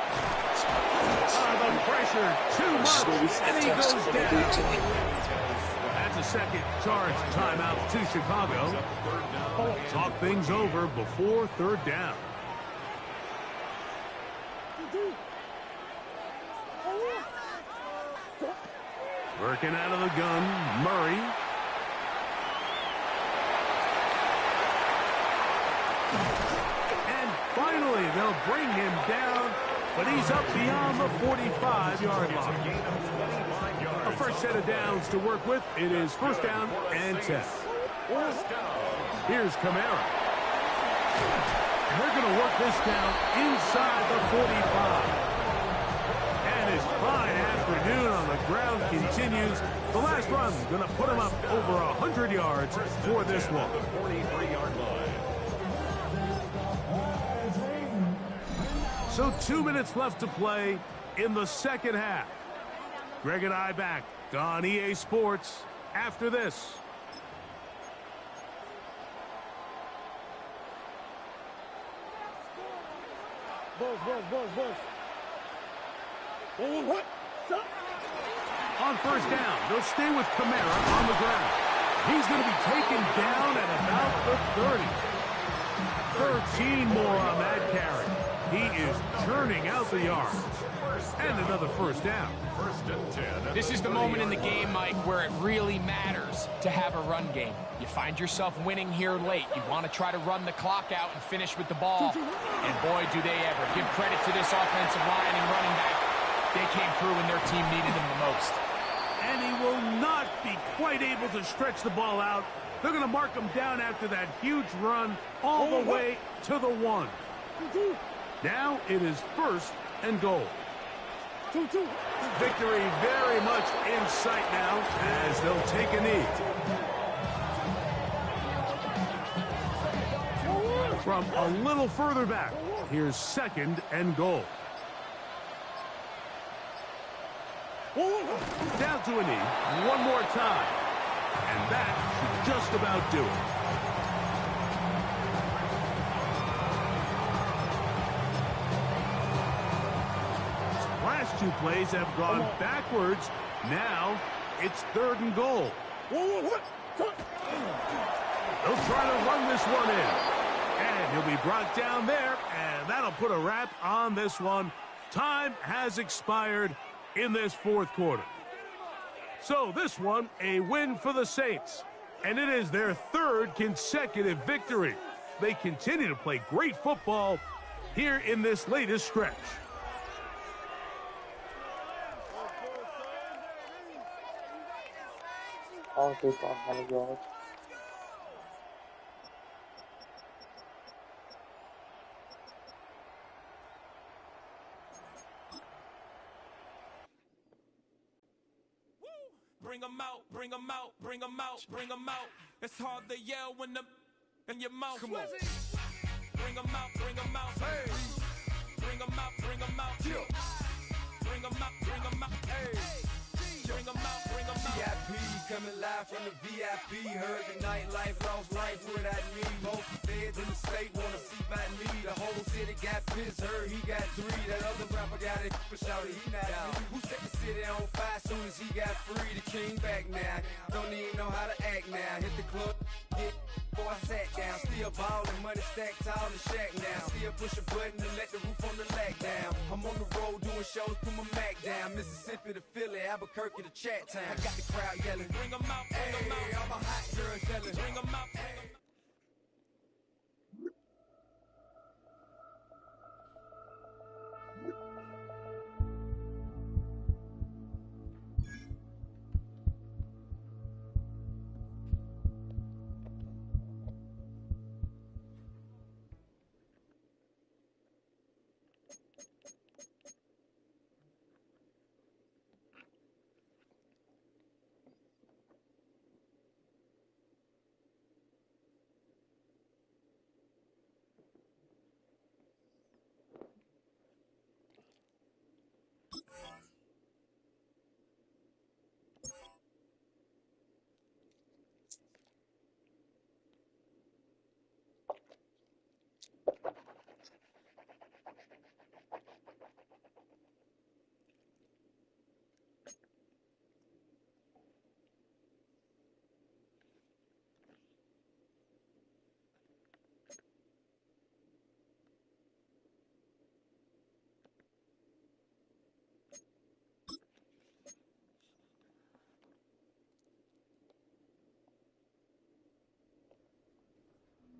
The pressure, too much, and he goes down. That's a 2nd charge timeout to Chicago. Talk things over before 3rd down. Working out of the gun, Murray. And finally, they'll bring him down, but he's up beyond the 45-yard line. A first set of downs to work with. It is 1st down and 10. Here's Kamara. And they're going to work this down inside the 45. And his fine afternoon on the ground continues. The last run going to put him up over 100 yards for this one. 43-yard line. So 2 minutes left to play in the 2nd half. Greg and I back on EA Sports after this. On 1st down, they'll stay with Kamara on the ground. He's going to be taken down at about the 30. 13 more on that carry. He is churning out the yards. And another 1st down. 1st and 10. This is the moment in the game, Mike, where it really matters to have a run game. You find yourself winning here late. You want to try to run the clock out and finish with the ball. And boy, do they ever. Give credit to this offensive line and running back. They came through when their team needed them the most. And he will not be quite able to stretch the ball out. They're going to mark him down after that huge run all the way to the 1. Now it is 1st and goal. 2-2. Victory very much in sight now as they'll take a knee. From a little further back, here's 2nd and goal. Down to a knee one more time. And that should just about do it. Last 2 plays have gone backwards. Now it's 3rd and goal. They'll try to run this one in. And he'll be brought down there, and that'll put a wrap on this one. Time has expired in this 4th quarter. So this one, a win for the Saints. And it is their 3rd consecutive victory. They continue to play great football here in this latest stretch. I'll take 100 yards. Bring them out, bring them out, bring them out, bring them out. It's hard to yell when the in your mouth. Come on. Bring them out, bring them out. Hey. Bring them out, bring them out. Yeah. Bring them out, bring them out. Hey. Bring them out, bring them out. VIP coming live from the VIP. Heard the nightlife, lost life without me. Most feds in the state wanna see by me. The whole city got pissed, heard he got 3. That other rapper got it, but shouted he not me. Who set the city on fire soon as he got free? The king back now, don't even know how to act now. Hit the club, hit before I sat down. Still ballin', money stacked tall in the shack now. Still push a button to let the roof on the lag down. I'm on the road doing shows, put my Mac down. Mississippi to Philly, Albuquerque to Chat Town. I got the crowd yelling, bring them out, bring them out. All my hot girls yelling, bring them out, hey.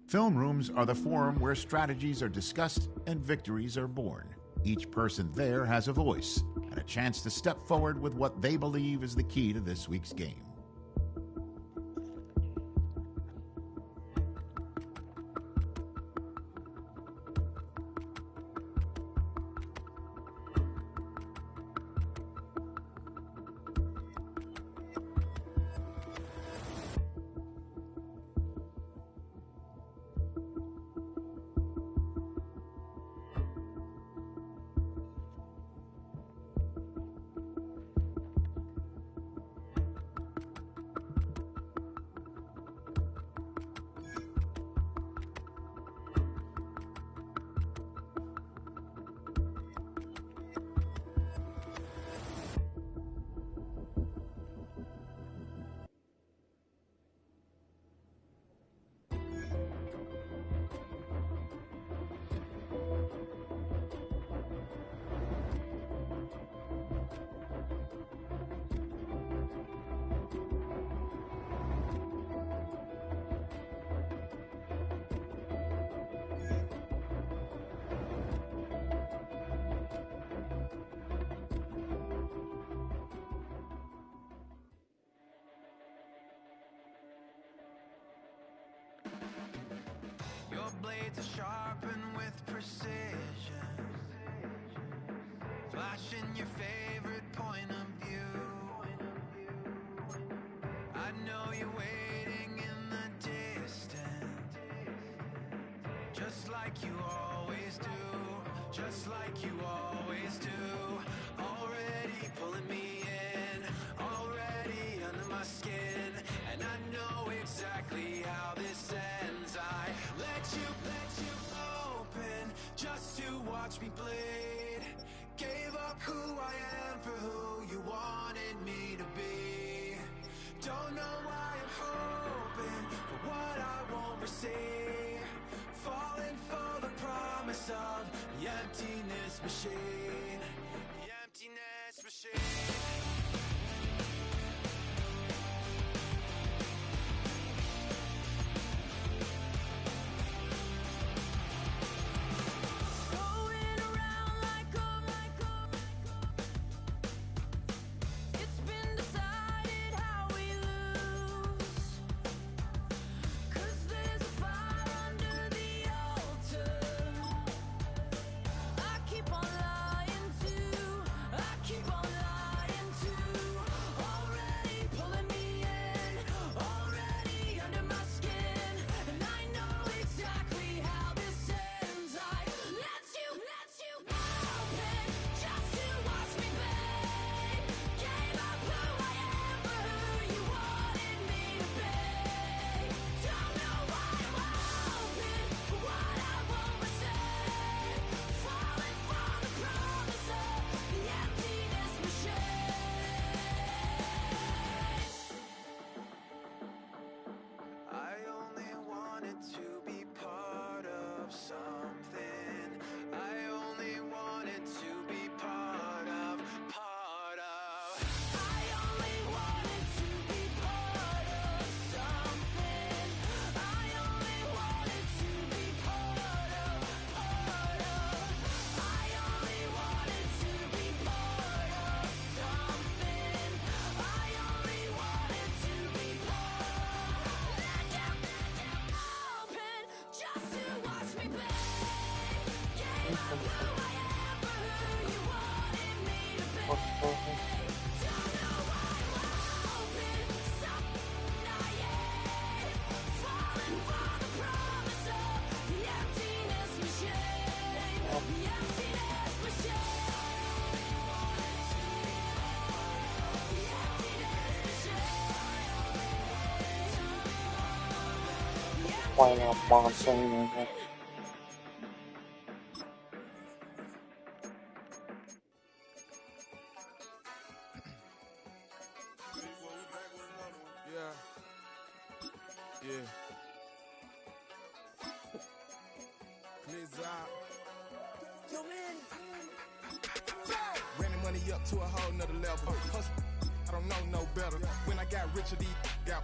Film rooms are the forum where strategies are discussed and victories are born. Each person there has a voice and a chance to step forward with what they believe is the key to this week's game. Your blades are sharpened with precision. flashing your favorite point of view. I know you're waiting in the distance, just like you always do, just like you always do. Already pulling me in, already under my skin, and I know exactly how this ends. I let you open just to watch me bleed. Gave up who I am for who you wanted me to be. Don't know why I'm hoping for what I won't receive. Falling for the promise of the emptiness machine. The emptiness machine. Why not Monson? Yeah. Please out. Ran the money up to a whole nother level. Hustle, I don't know no better. When I got richer, these got.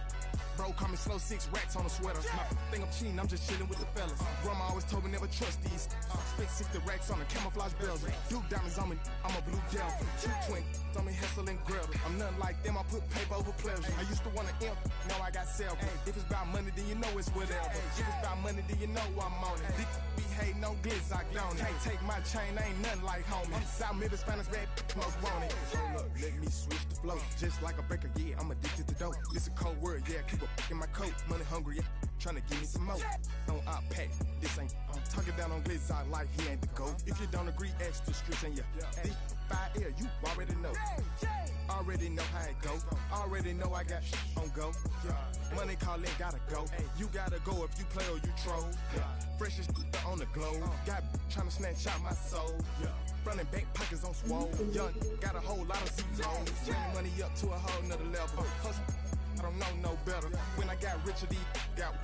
Bro, call me slow 6 racks on a sweater. My think I'm cheating, I'm just chilling with the fellas. Grandma always told me never trust these. Spent 60 racks on the camouflage bells. Duke diamonds on me, I'm a blue devil. 2 twin on me, Hessel and Gretel. I'm nothing like them, I put paper over pleasure. I used to want to imp, now I got several. If it's about money, then you know it's whatever. If it's about money, then you know I'm on it. These be hating on glitz, I don't it. Can't take my chain, I ain't nothing like homie. South Memphis, Spanish, red, most want it. So look, let me switch the flow. Just like a breaker, yeah, I'm addicted to dope. This a cold word, yeah, keep a in my coat. Money hungry, yeah, tryna give me some more. On our pack, this ain't. I'm talking down on glitz, I like he ain't the GOAT. If you don't agree, ask the streets and yeah. This 5 air, you already know. Already know how it go. Already know I got on go. Money calling, gotta go. You gotta go if you play or you troll. Freshest on the globe. Got tryna snatch out my soul. Running back pockets on swole. Young, got a whole lot of zeros. Running money up to a whole nother level. Hustle, I don't know no better. When I got richer, these got.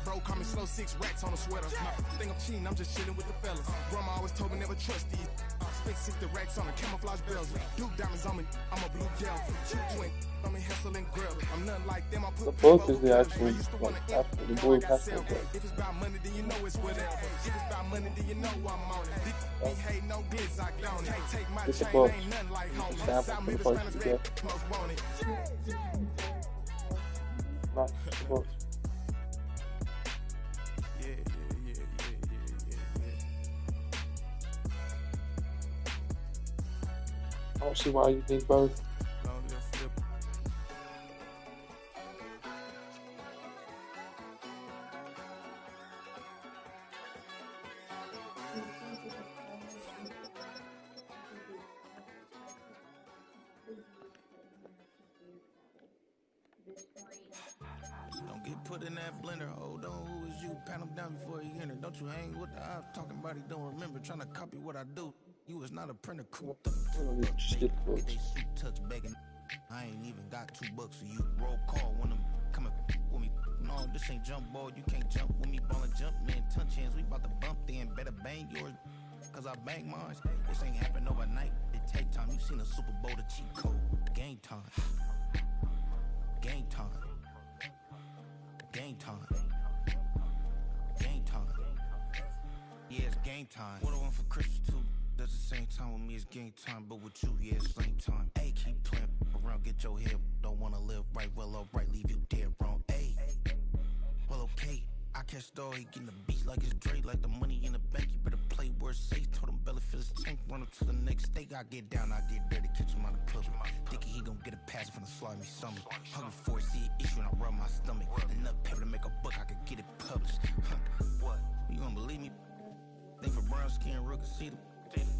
Bro, call me slow 6 racks on a sweater. My think I'm cheating, I'm just chilling with the fellas. Grandma always told me never trust these. Spent 60 racks on the camouflage bells. Duke diamonds on me, I'm a blue devil. 2 twin on me, Hessel and Gretel. I'm nothing like them, I put the book is the actually the blue Hessel. If it's about money, then you know it's whatever. If it's about money, then you know I'm on it. They hate no glitz, I don't it. Take my chain, ain't nothing like home. South Memphis, Spanish, red, most want it. Not the books. don't see why you need both. Don't get put in that blender. Hold on, who is you? Pat him down before he enter. Don't you hang with the op talking about he don't remember. Trying to copy what I do. You was not a printer. Cooped up. Get they suit touch begging. I ain't even got $2 for you. Roll call when I'm coming with me. No, this ain't jump ball. You can't jump with me. Ballin' jump, man. Touch hands. We about to bump then. Better bang yours. Cause I bang mine. This ain't happen overnight. It take time. You seen a Super Bowl, the cheat code. Game time. Game time. Game time. Game time. Yeah, it's game time. What I want for Christmas too. Does the same time with me, it's game time. But with you, yeah, it's same time. Hey, keep playing around, get your head. Don't wanna live right, well, alright, leave you dead wrong. Hey, well, okay. I catch the dog, he getting the beat like it's Dre, like the money in the bank. You better play where it's safe. Told him belly fill his tank, run up to the next steak. I get down, I get dirty, catch him on the club. Thinking he gon' get a pass from the slimy summer. Hungry for it, see an issue and I rub my stomach. Enough paper to make a book, I could get it published. What? You gonna believe me? Think for brown skin, real can see the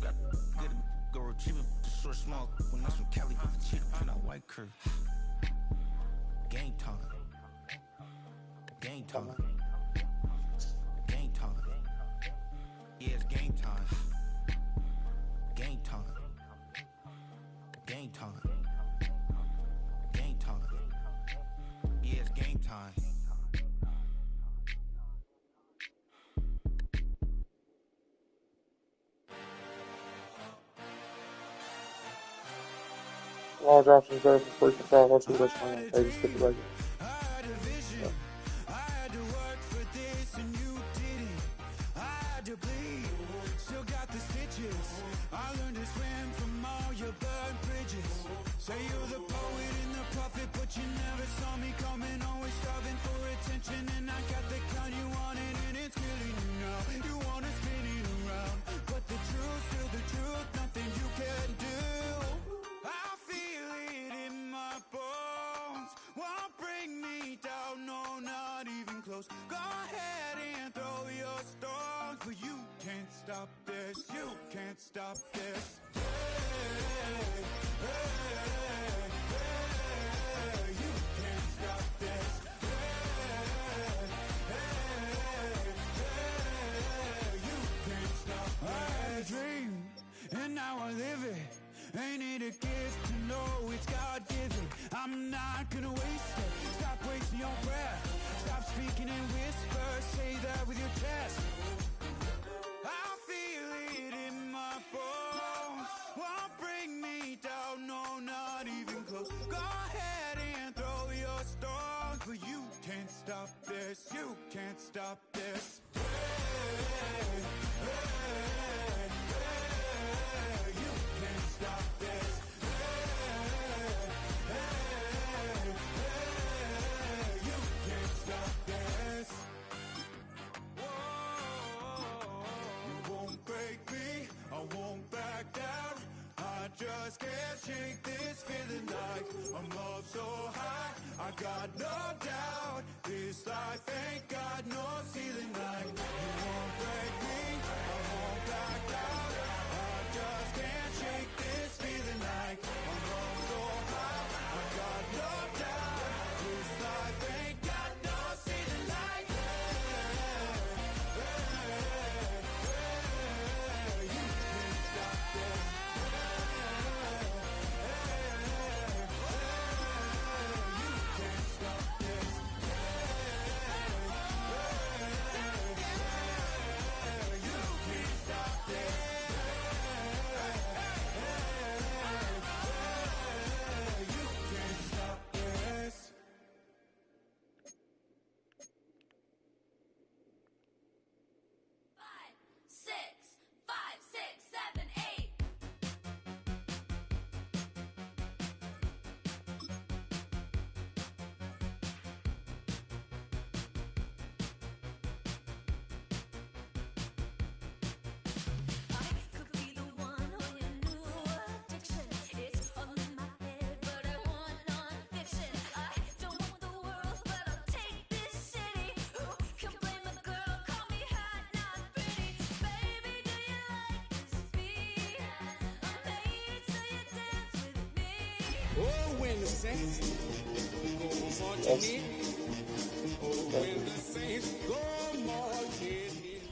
got good go retrieve it, the short small. When that's from Cali with the cheetah print out white curve. Game time. Game time. Game time. Yeah, it's game time. Game time. Game time. Game time. Yeah, it's game time. Large options there for first and foul. Let's see what's going on. They just get the regular. I learned to swim from all your burnt bridges. Say you're the poet and the prophet, but you never saw me coming. Always starving for attention, and I got the kind you wanted, and it's killing you now. You wanna spin it around, but the truth's still the truth. Nothing you can do. I feel it in my bones. Won't bring me down, no, not even close. Go ahead and throw your stones, but you can't stop this. You can't stop this. You can't stop this. You can't stop this. I had a dream, and now I live it. Ain't it a gift to know it's God-given? I'm not gonna waste it. Stop wasting your breath. Stop speaking in whispers. Say that with your chest. I feel it in my bones. Won't bring me down, no, not even close. Go ahead and throw your stones, but you can't stop this. You can't stop this. You can't stop this. You can't stop this. You won't break me, I won't back down. I just can't shake this feeling like I'm up so high. I got no doubt, this life ain't got no ceiling like. You won't break me, I won't back down. I just can't shake this feeling like I'm up so high. I got no doubt, this life ain't got no ceiling like. You can't stop this. You can't stop this. Oh, when the Saints go marching in. Oh, when the Saints go marching in.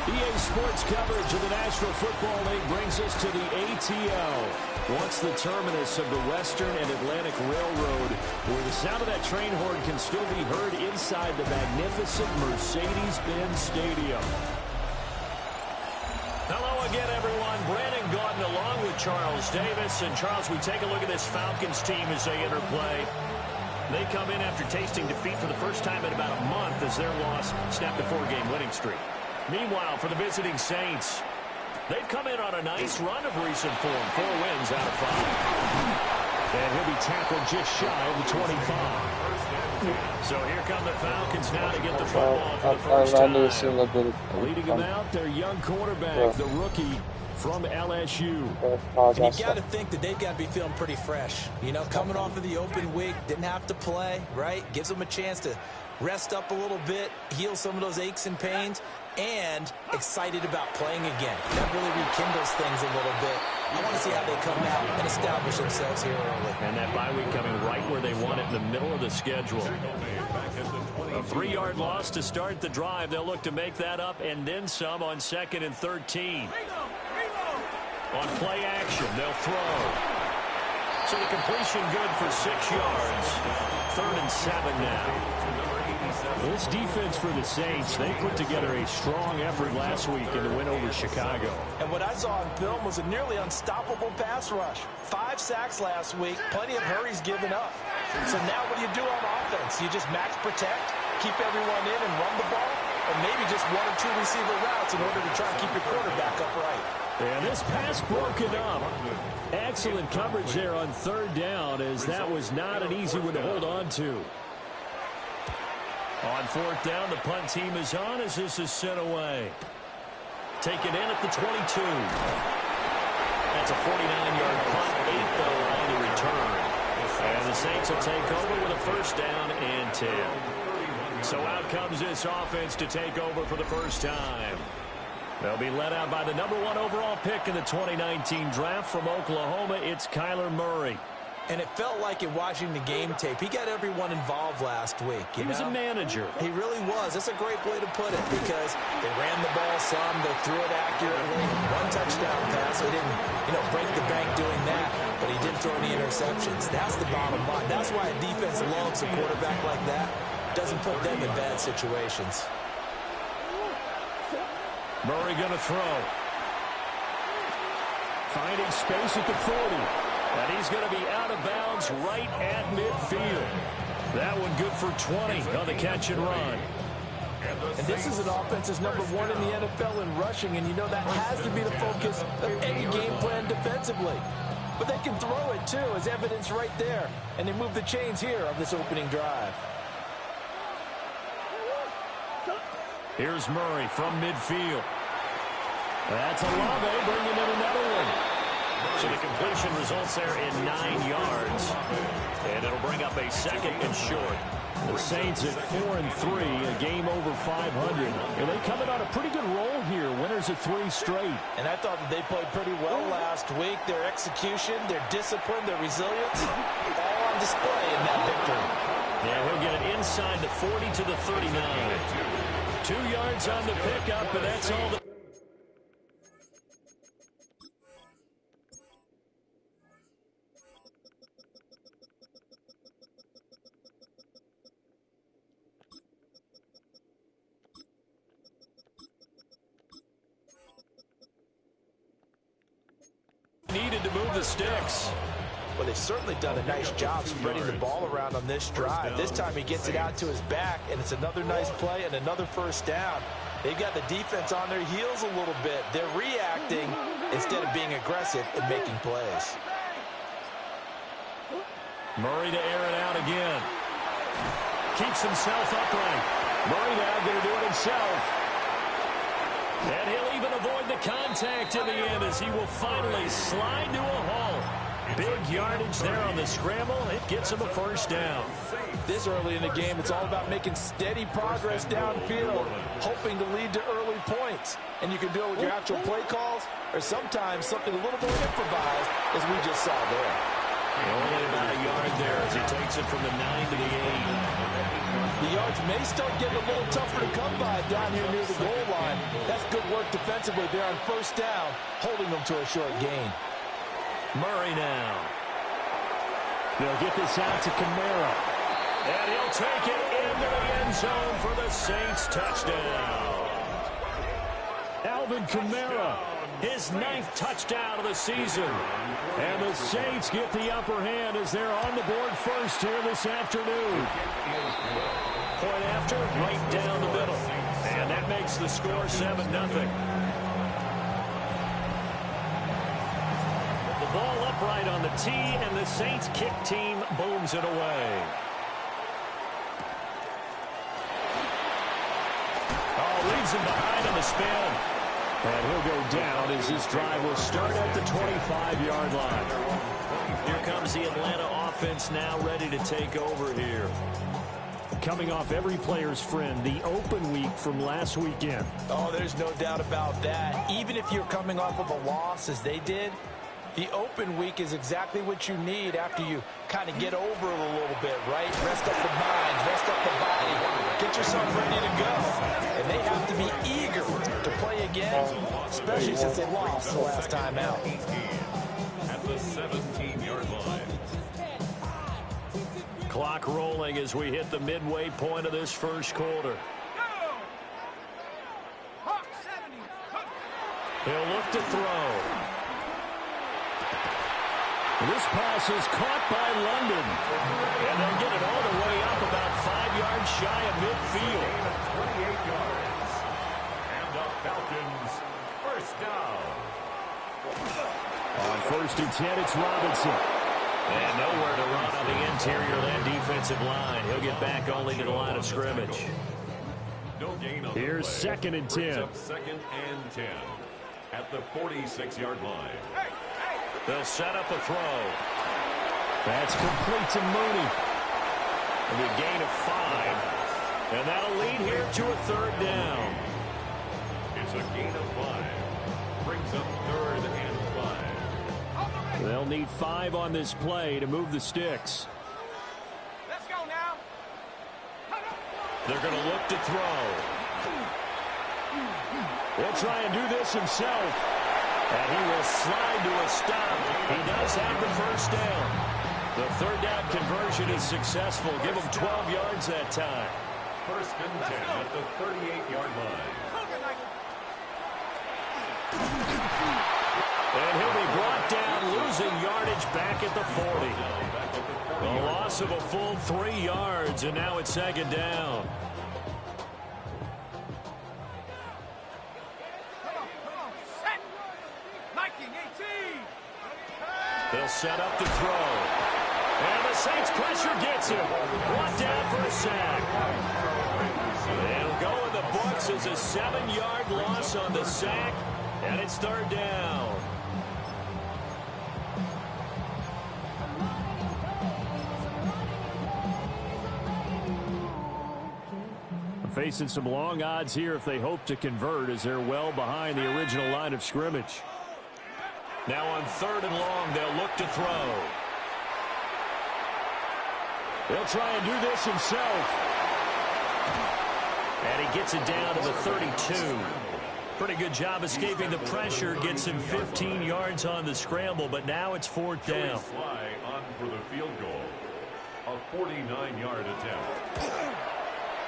EA Sports coverage of the National Football League brings us to the ATL. Once the terminus of the Western and Atlantic Railroad, where the sound of that train horn can still be heard inside the magnificent Mercedes-Benz Stadium. Hello again, everyone. Brandon Gaudin along with Charles Davis. And Charles, we take a look at this Falcons team as they enter play. They come in after tasting defeat for the first time in about a month as their loss snapped a 4-game winning streak. Meanwhile, for the visiting Saints, they've come in on a nice run of recent form. 4 wins out of 5. And he'll be tackled just shy of the 25. So here come the Falcons now to get the football for the first time. Leading them out, their young quarterback, the rookie from LSU. And you got to think that they've got to be feeling pretty fresh. You know, coming off of the open week, didn't have to play, right? Gives them a chance to rest up a little bit, heal some of those aches and pains, and excited about playing again. That really rekindles things a little bit. I want to see how they come out and establish themselves here early. And that bye week coming right where they want it, in the middle of the schedule. A 3-yard loss to start the drive. They'll look to make that up and then some on 2nd and 13. On play action, they'll throw. So the completion good for 6 yards. 3rd and 7 now. This defense for the Saints, they put together a strong effort last week in the win over Chicago. And what I saw on film was a nearly unstoppable pass rush. 5 sacks last week, plenty of hurries given up. So now what do you do on offense? You just max protect, keep everyone in and run the ball, or maybe just 1 or 2 receiver routes in order to try and keep your quarterback upright. And this pass broken up. Excellent coverage there on 3rd down, as that was not an easy one to hold on to. On 4th down, the punt team is on as this is sent away. Taken in at the 22. That's a 49-yard punt, 8 though on the return. And the Saints will take over with a 1st down and 10. So out comes this offense to take over for the first time. They'll be led out by the #1 overall pick in the 2019 draft from Oklahoma. It's Kyler Murray. And it felt like in watching the game tape, he got everyone involved last week. He was a manager. He really was. That's a great way to put it, because they ran the ball some, they threw it accurately. 1 touchdown pass. They didn't, break the bank doing that, but he didn't throw any interceptions. That's the bottom line. That's why a defense loves a quarterback like that. Doesn't put them in bad situations. Murray going to throw. Finding space at the 40. And he's going to be out of bounds right at midfield. That one good for 20 on the catch and run. And this is an offense that's #1 in the NFL in rushing, and you know that has to be the focus of any game plan defensively. But they can throw it too, as evidence right there. And they move the chains here on this opening drive. Here's Murray from midfield. That's Olave bringing in another one. So the completion results there in 9 yards. And it'll bring up a 2nd and short. The Saints at 4-3, a game over 500. And they coming on a pretty good roll here. Winners of 3 straight. And I thought that they played pretty well last week. Their execution, their discipline, their resilience, all on display in that victory. Yeah, he'll get it inside the 40 to the 39. 2 yards on the pickup, and that's all the... needed to move the sticks. Well, they've certainly done a nice job spreading the ball around on this drive. This time he gets it out to his back, and it's another nice play and another 1st down. They've got the defense on their heels a little bit. They're reacting instead of being aggressive and making plays. Murray to air it out again. Keeps himself upright. Murray now going to do it himself. And he'll even avoid the contact in the end as he will finally slide to a halt. Big yardage there on the scramble. It gets him a first down. This early in the game, it's all about making steady progress downfield, hoping to lead to early points. And you can do it with your actual play calls or sometimes something a little more improvised, as we just saw there. Only about a yard there as he takes it from the 9 to the 8. The yards may start getting a little tougher to come by down here near the goal line. That's good work defensively there on first down, holding them to a short gain. Murray now. They'll get this out to Kamara. And he'll take it into the end zone for the Saints touchdown. Alvin Kamara, his 9th touchdown of the season. And the Saints get the upper hand as they're on the board first here this afternoon. Point after, right down the middle. And that makes the score 7-0. The ball upright on the tee, and the Saints kick team booms it away. Oh, leaves him behind on the spin. And he'll go down as this drive will start at the 25-yard line. Here comes the Atlanta offense now ready to take over here. Coming off every player's friend, the open week from last weekend. Oh, there's no doubt about that. Even if you're coming off of a loss as they did, the open week is exactly what you need after you kind of get over it a little bit, right? Rest up the mind, rest up the body, get yourself ready to go. And they have to be eager to play again, especially since they lost the last time out. At the 17-yard line. Clock rolling as we hit the midway point of this first quarter. He'll look to throw. This pass is caught by London. And they'll get it all the way up about 5 yards shy of midfield. 28 yards. And the Falcons first down. On 1st and 10, it's Robinson. And nowhere to run on the interior of that defensive line. He'll get back only to the line of scrimmage. No gain on Here's the play. 2nd and 10. Up 2nd and 10 at the 46-yard line. They'll set up a throw. That's complete to Mooney. And a gain of 5. And that'll lead here to a 3rd down. It's a gain of 5. Brings up 3rd and 5. They'll need 5 on this play to move the sticks. Let's go now. They're going to look to throw. He'll try and do this himself. And he will slide to a stop. He does have the first down. The 3rd down conversion is successful. Give him 12 yards that time. 1st and 10 at the 38-yard line. And he'll be brought down, losing yardage back at the 40. A loss of a full 3 yards, and now it's 2nd down. They'll set up the throw. And the Saints pressure gets him. Brought down for a sack. They'll go in the books as a 7-yard loss on the sack. And it's 3rd down. Facing some long odds here if they hope to convert, as they're well behind the original line of scrimmage. Now on 3rd and long, they'll look to throw. He'll try and do this himself. And he gets it down to the 32. Pretty good job escaping the pressure. Gets him 15 yards on the scramble, but now it's 4th down. Sly on for the field goal. A 49-yard attempt.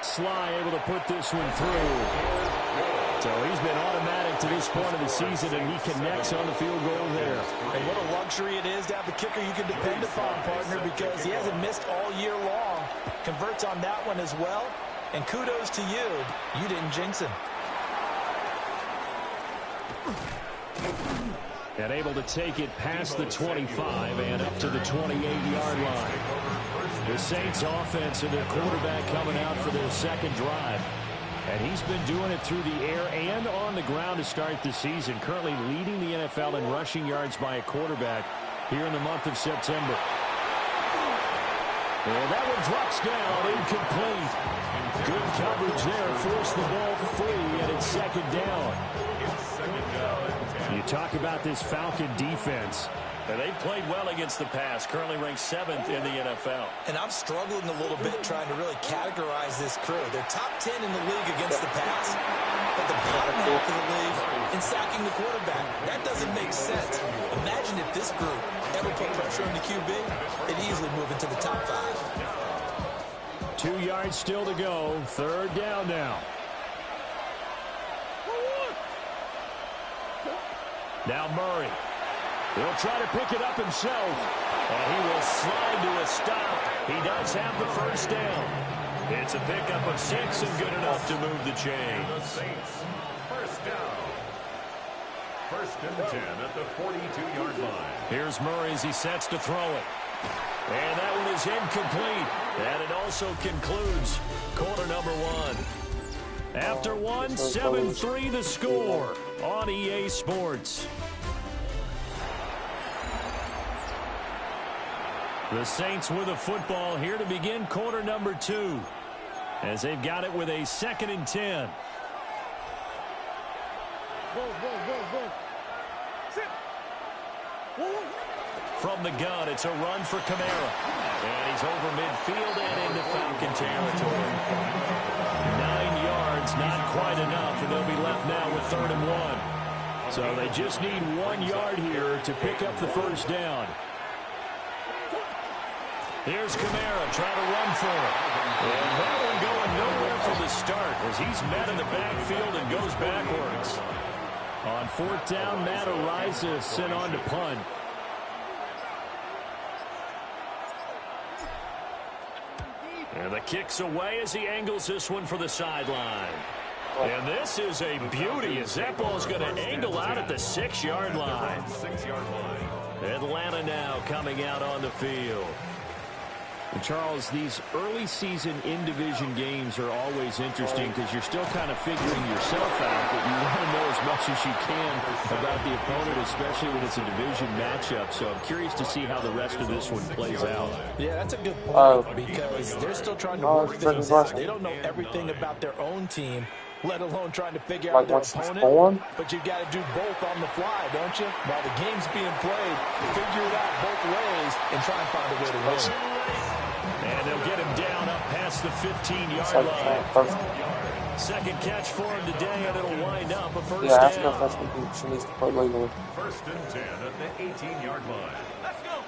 Sly able to put this one through. So he's been automatic to this point of the season, and he connects on the field goal there. And what a luxury it is to have a kicker you can depend upon, partner, because he hasn't missed all year long. Converts on that one as well. And kudos to you. You didn't jinx him. And able to take it past the 25 and up to the 28-yard line. The Saints offense and their quarterback coming out for their 2nd drive. And he's been doing it through the air and on the ground to start the season. Currently leading the NFL in rushing yards by a quarterback here in the month of September. And that one drops down, incomplete. Good coverage there, forced the ball free, and it's second down. You talk about this Falcon defense. And they've played well against the pass, currently ranked 7th in the NFL. And I'm struggling a little bit trying to really categorize this crew. They're top 10 in the league against the pass, but the bottom half of the league in sacking the quarterback. That doesn't make sense. Imagine if this group ever put pressure on the QB, it'd easily move into the top 5. 2 yards still to go. Third down now. Now Murray. He'll try to pick it up himself. And he will slide to a stop. He does have the first down. It's a pickup of 6 and good enough to move the chain. The Saints, first down. First and 10 at the 42-yard line. Here's Murray as he sets to throw it. And that one is incomplete. And it also concludes quarter number 1. After one, 7-3 the score on EA Sports. The Saints with a football here to begin quarter number 2. As they've got it with a 2nd and 10. From the gun, it's a run for Kamara. And he's over midfield and into Falcon territory. 9 yards, not quite enough, and they'll be left now with 3rd and 1. So they just need 1 yard here to pick up the first down. Here's Kamara trying to run for it. And that one going nowhere from the start as he's met in the backfield and goes backwards. On 4th down, Matt Araiza sent on to punt. And the kick's away as he angles this one for the sideline. And this is a beauty as that ball's going to angle out at the 6-yard line. Atlanta now coming out on the field. And Charles, these early season in-division games are always interesting because you're still kind of figuring yourself out, but you want to know as much as you can about the opponent, especially when it's a division matchup. So I'm curious to see how the rest of this one plays out. Yeah, that's a good point because they're still trying to work things out. They don't know everything about their own team, let alone trying to figure out their opponent. But you've got to do both on the fly, don't you? While the game's being played, figure it out both ways and try and find a way to win. And they'll get him down up past the 15-yard line. Second catch for him today, and it'll wind up a first down. Yeah, that's what she needs to play legally. First and 10 at the 18-yard line. Let's go.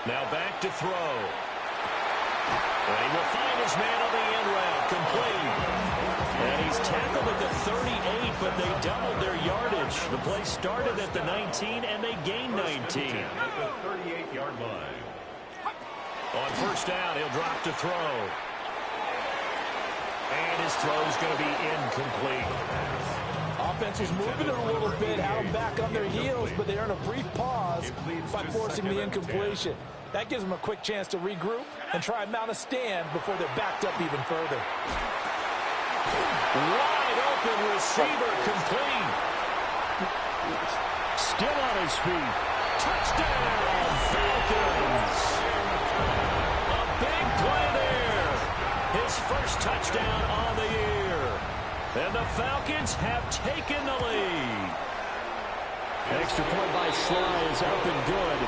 Now back to throw. And he will find his man on the end route, complete. And he's tackled at the 38, but they doubled their yardage. The play started at the 19, and they gained 19. At the 38-yard line. On first down, he'll drop to throw. And his throw's going to be incomplete. Offense was moving it a little bit, had them back on their heels, but they earn a brief pause by forcing the incompletion. That gives them a quick chance to regroup and try and mount a stand before they're backed up even further. Wide open receiver, complete. Still on his feet. Touchdown, Falcons. A big play there. His first touchdown on the year. And the Falcons have taken the lead. Extra point by Sly is up and good.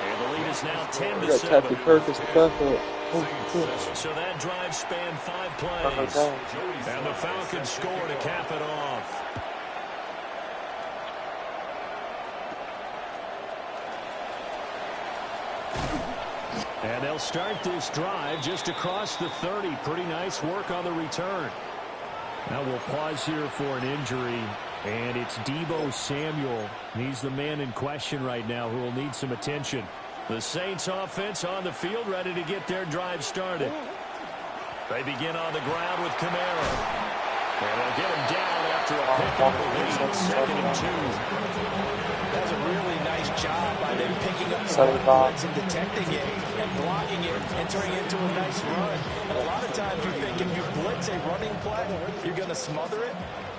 And the lead is now 10-7. So that drive spanned 5 plays. And the Falcons score to cap it off. And they'll start this drive just across the 30. Pretty nice work on the return. Now we'll pause here for an injury. And it's Deebo Samuel. He's the man in question right now who will need some attention. The Saints offense on the field ready to get their drive started. They begin on the ground with Kamara. And they'll get him down after a pickup of 8, 2nd and 2. That's a really nice job by them picking up the blitz and detecting it and blocking it and turning it into a nice run. And a lot of times you think if you blitz a running play, you're going to smother it.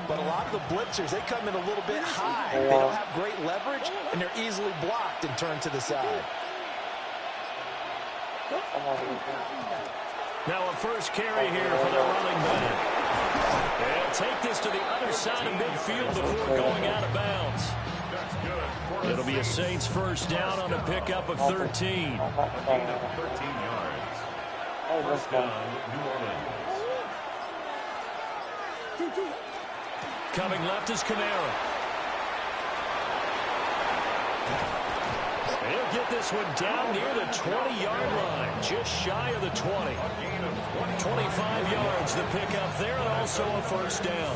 but a lot of the blitzers, they come in a little bit high. They don't have great leverage, and they're easily blocked and turned to the side. Now a first carry here for the running back. They'll take this to the other side of midfield before going out of bounds. It'll be a Saints first down on a pickup of 13. 13 yards. First down, New Orleans. Coming left is Kamara. He'll get this one down near the 20-yard line, just shy of the 20. 25 yards, the pickup there, and also a first down.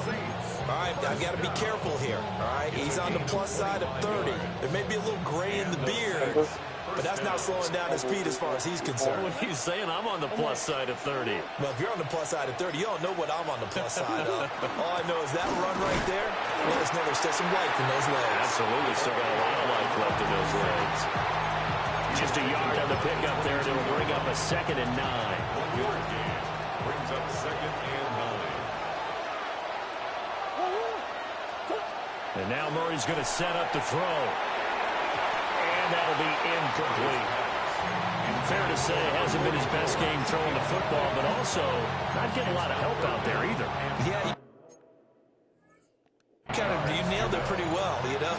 All right, I've got to be careful here. All right, he's on the plus side of 30. There may be a little gray in the beard, but that's not slowing down his speed as far as he's concerned. What are you saying? I'm on the plus side of 30. Well, if you're on the plus side of 30, you don't know what I'm on the plus side of. All I know is that run right there, let us know there's still some life in those legs. Absolutely, still got a lot of life left in those legs. Just a yard on the pickup there, and it'll bring up a 2nd and 9. 1-yard gain brings up 2nd and 9. And now Murray's going to set up to throw. And that'll be incomplete. Fair to say, it hasn't been his best game throwing the football, but also not getting a lot of help out there either. Yeah, you nailed it pretty well, you know.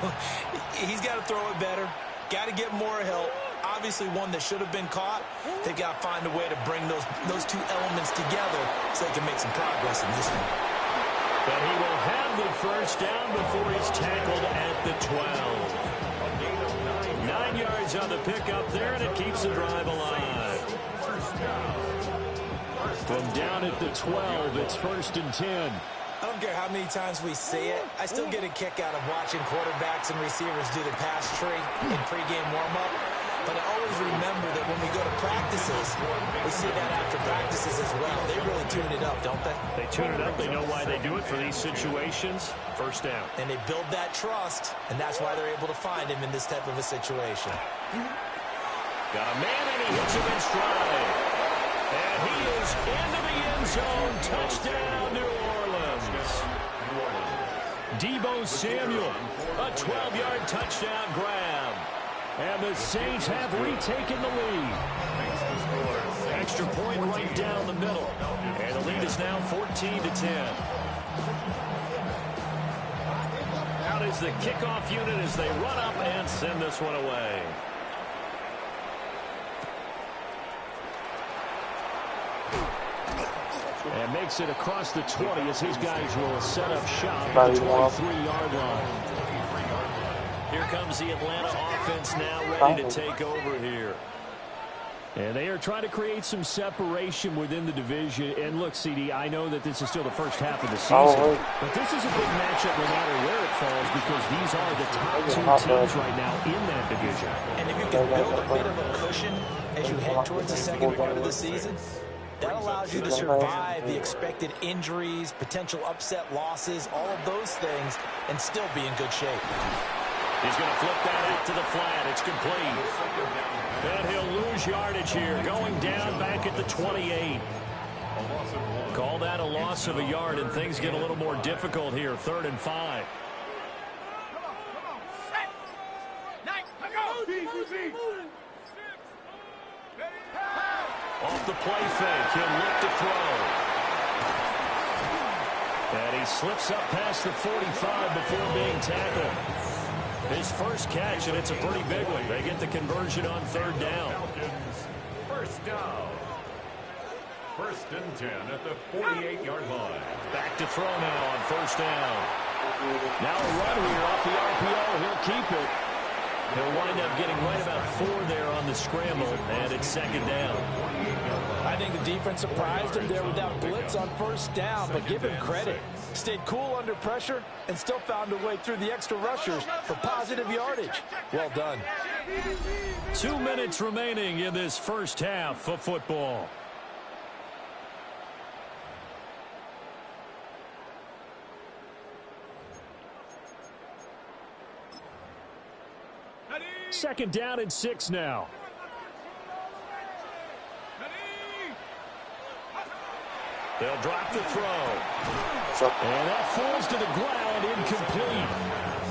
He's got to throw it better. Got to get more help. Obviously one that should have been caught. They've got to find a way to bring those two elements together so they can make some progress in this one. But he will have the first down before he's tackled at the 12. 9 yards on the pickup there, and it keeps the drive alive. From down at the 12, it's 1st and 10. I don't care how many times we say it, I still get a kick out of watching quarterbacks and receivers do the pass tree in pregame warm-up. But I always remember that when we go to practices, we see that after practices as well. They really tune it up, don't they? They tune it up. They know why they do it for these situations. First down. And they build that trust, and that's why they're able to find him in this type of a situation. Got a man, and he hits him in stride. And he is into the end zone. Touchdown, New Orleans. Deebo Samuel, a 12-yard touchdown grab. And the Saints have retaken the lead. Extra point right down the middle. And the lead is now 14-10. Out is the kickoff unit as they run up and send this one away. And makes it across the 20 as his guys will set up shop at the 23-yard line. Here comes the Atlanta offense now ready to take over here. And they are trying to create some separation within the division. And look, CD, I know that this is still the first half of the season, but this is a big matchup no matter where it falls because these are the top two teams right now in that division. And if you can build a bit of a cushion as you head towards the second part of the season, that allows you to survive the expected injuries, potential upset losses, all of those things, and still be in good shape. He's going to flip that out to the flat. It's complete. And he'll lose yardage here, going down back at the 28. Call that a loss of a yard, and things get a little more difficult here. 3rd and 5. Off the play fake, he'll look to throw. And he slips up past the 45 before being tackled. His first catch, and it's a pretty big one. They get the conversion on 3rd down. First down. 1st and 10 at the 48-yard line. Back to throw now on 1st down. Now a run here off the RPO. He'll keep it. He'll wind up getting right about 4 there on the scramble, and it's 2nd down. I think the defense surprised him there with that blitz on 1st down, but give him credit. Stayed cool under pressure and still found a way through the extra rushers for positive yardage. Well done. 2 minutes remaining in this first half of football. Second down and 6 now. They'll drop the throw. And that falls to the ground, incomplete.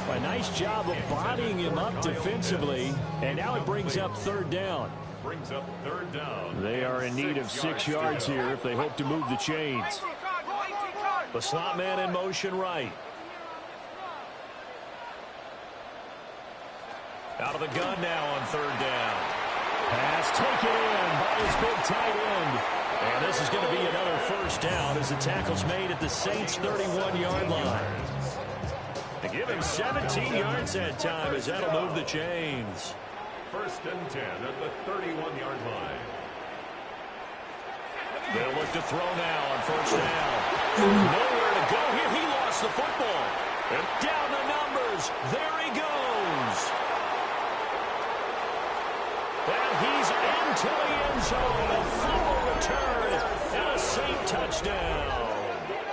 A nice job of bodying him up defensively. And now it brings up third down. Brings up third down. They are in need of 6 yards here if they hope to move the chains. The slot man in motion right. Out of the gun now on third down. Pass taken in by his big tight end. And this is going to be another first down as the tackle's made at the Saints' 31-yard line. They give him 17 yards that time as that'll move the chains. First and 10 at the 31-yard line. They'll look to throw now on first down. Nowhere to go here. He lost the football. And down the numbers. There he goes. And he's into the end zone. A fumble return and a Saint touchdown.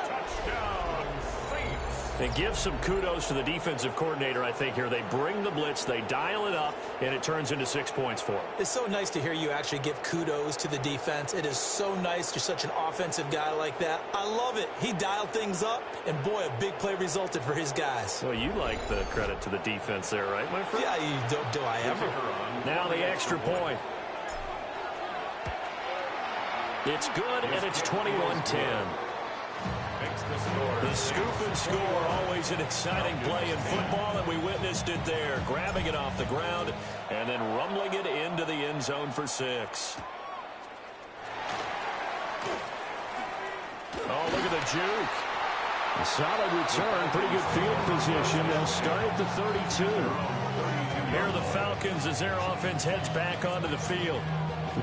Touchdown, Saints. And give some kudos to the defensive coordinator, I think, here. They bring the blitz, they dial it up, and it turns into 6 points for them. It's so nice to hear you actually give kudos to the defense. It is so nice. You're such an offensive guy like that. I love it. He dialed things up, and boy, a big play resulted for his guys. Well, you like the credit to the defense there, right, my friend? Yeah, you do I ever. Now the extra point. It's good, and it's 21-10. The scoop and score, always an exciting play in football, and we witnessed it there. Grabbing it off the ground and then rumbling it into the end zone for 6. Oh, look at the juke. A solid return, pretty good field position. They'll start at the 32. Here are the Falcons as their offense heads back onto the field.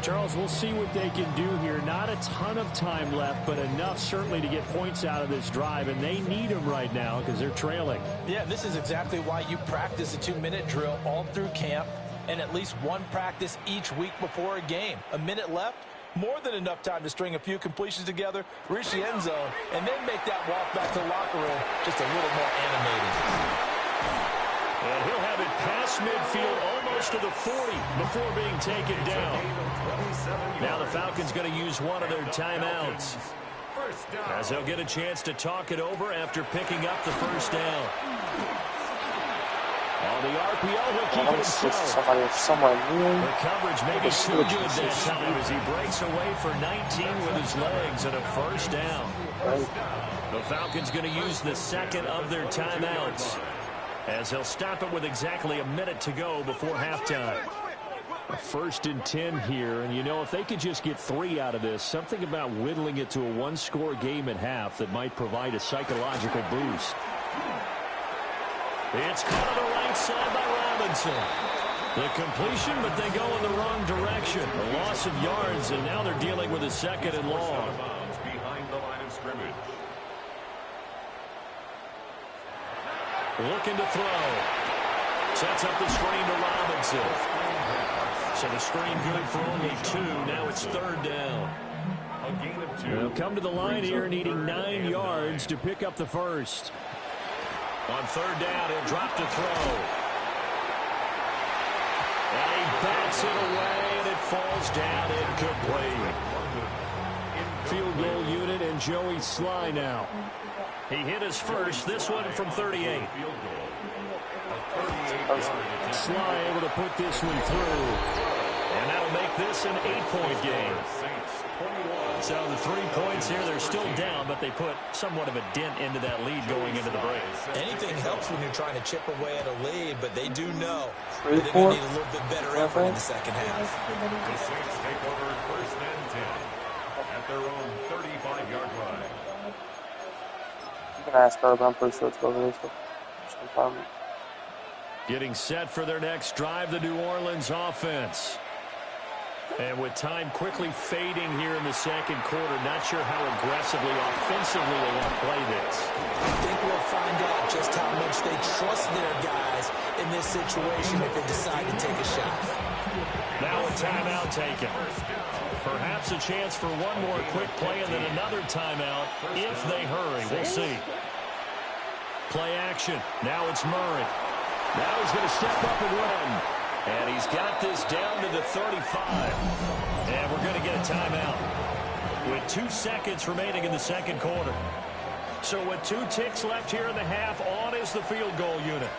Charles, we'll see what they can do here. Not a ton of time left, but enough certainly to get points out of this drive, and they need them right now because they're trailing. Yeah, this is exactly why you practice a 2-minute drill all through camp and at least one practice each week before a game. A minute left, more than enough time to string a few completions together, reach the end zone, and then make that walk back to the locker room just a little more animated. And he'll have it past midfield almost to the 40 before being taken down. Now the Falcons going to use one of their timeouts as they'll get a chance to talk it over after picking up the first down. On the RPO, he'll keep it himself. The coverage maybe too good that time as he breaks away for 19 with his legs and a first down. The Falcons going to use the second of their timeouts, as he'll stop it with exactly a minute to go before halftime. A 1st and 10 here, and you know, if they could just get 3 out of this, something about whittling it to a 1-score game at half that might provide a psychological boost. It's caught on the right side by Robinson. The completion, but they go in the wrong direction. A loss of yards, and now they're dealing with a 2nd and long. Behind the line of scrimmage. Looking to throw. Sets up the screen to Robinson. So the screen good for only 2. Now it's 3rd down. A gain of 2. They'll come to the line here needing 9 yards to pick up the first. On 3rd down, he'll drop to throw. And he bats it away, and it falls down incomplete. Field goal unit and Joey Sly now. He hit his first, this one from 38. Sly able to put this one through. And that'll make this an 8-point game. So the 3 points here, they're still down, but they put somewhat of a dent into that lead going into the break. Anything helps when you're trying to chip away at a lead, but they do know that they're going to need a little bit better effort in the second half. The Saints take over 1st and 10 at their own 35-yard line. I'm going to ask her, but I'm pretty sure it's over this one. Getting set for their next drive, the New Orleans offense. And with time quickly fading here in the 2nd quarter, not sure how aggressively, offensively they want to play this. I think we'll find out just how much they trust their guys in this situation if they decide to take a shot. Now a timeout taken. Perhaps a chance for one more quick play and then another timeout if they hurry. We'll see. Play action. Now it's Murray. Now he's going to step up and run. And he's got this down to the 35. And we're going to get a timeout. with 2 seconds remaining in the second quarter. So with 2 ticks left here in the half, on is the field goal unit.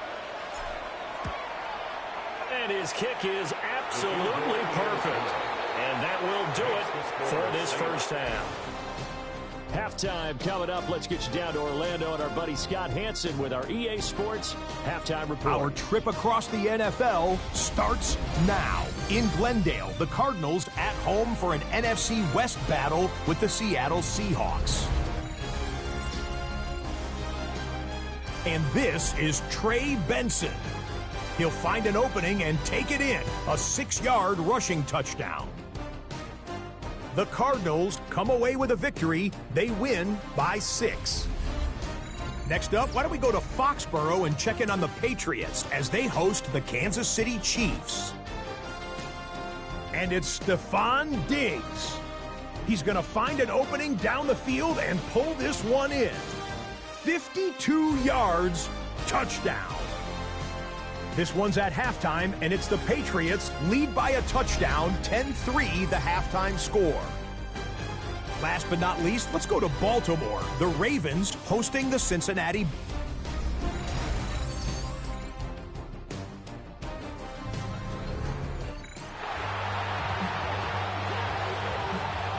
And his kick is absolutely perfect. And that will do it for this first half. Halftime coming up. Let's get you down to Orlando and our buddy Scott Hanson with our EA Sports Halftime Report. Our trip across the NFL starts now. In Glendale, the Cardinals at home for an NFC West battle with the Seattle Seahawks. And this is Trey Benson. He'll find an opening and take it in. A 6-yard rushing touchdown. The Cardinals come away with a victory. They win by 6. Next up, why don't we go to Foxborough and check in on the Patriots as they host the Kansas City Chiefs. And it's Stephon Diggs. He's going to find an opening down the field and pull this one in. 52 yards, touchdown. This one's at halftime, and it's the Patriots lead by a touchdown, 10-3 the halftime score. Last but not least, let's go to Baltimore. The Ravens hosting the Cincinnati.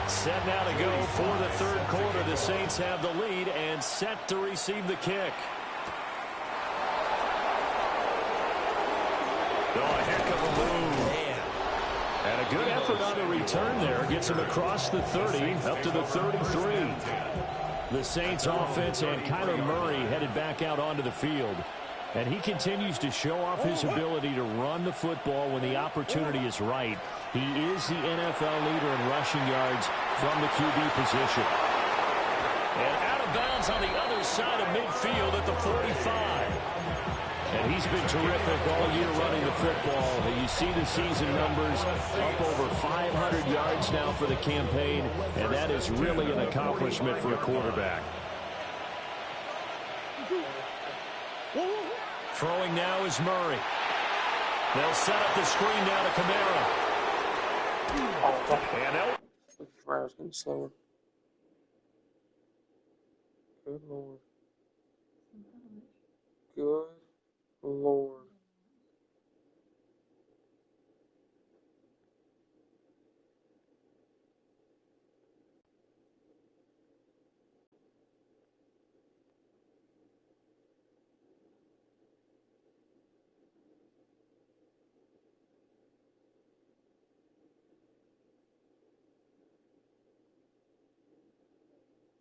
Set now to go for the third quarter. The Saints have the lead and set to receive the kick. Oh, a heck of a move. Man. And a good effort on the return there. Gets him across the 30, up to the 33. The Saints offense and Kyler Murray headed back out onto the field. And he continues to show off his ability to run the football when the opportunity is right. He is the NFL leader in rushing yards from the QB position. And out of bounds on the other side of midfield at the 45. And he's been terrific all year running the football. And you see the season numbers up over 500 yards now for the campaign. And that is really an accomplishment for a quarterback. Throwing now is Murray. They'll set up the screen now to Kamara. And out. Kamara's getting slower. Good Lord. Good Lord.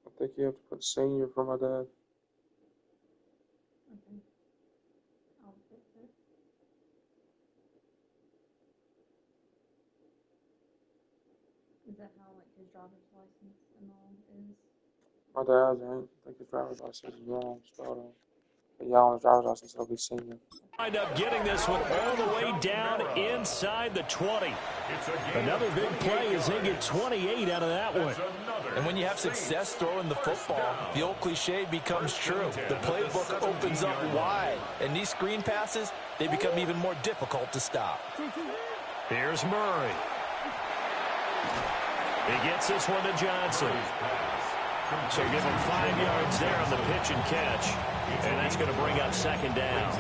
I think you have to put senior for my dad. Okay. I'll fix it. Is that how, like, his driver's license and all is? My dad's ain't. I think his driver's license is wrong. Spelled out. But yeah, on his driver's license, it'll be senior. Wind up getting this one all the way down inside the 20. Another big play as they get 28 out of that one. And when you have success throwing the football, the old cliche becomes true. The playbook opens up wide, and these screen passes, they become even more difficult to stop. Here's Murray. He gets this one to Johnson. So give him 5 yards there on the pitch and catch. And that's going to bring up second down.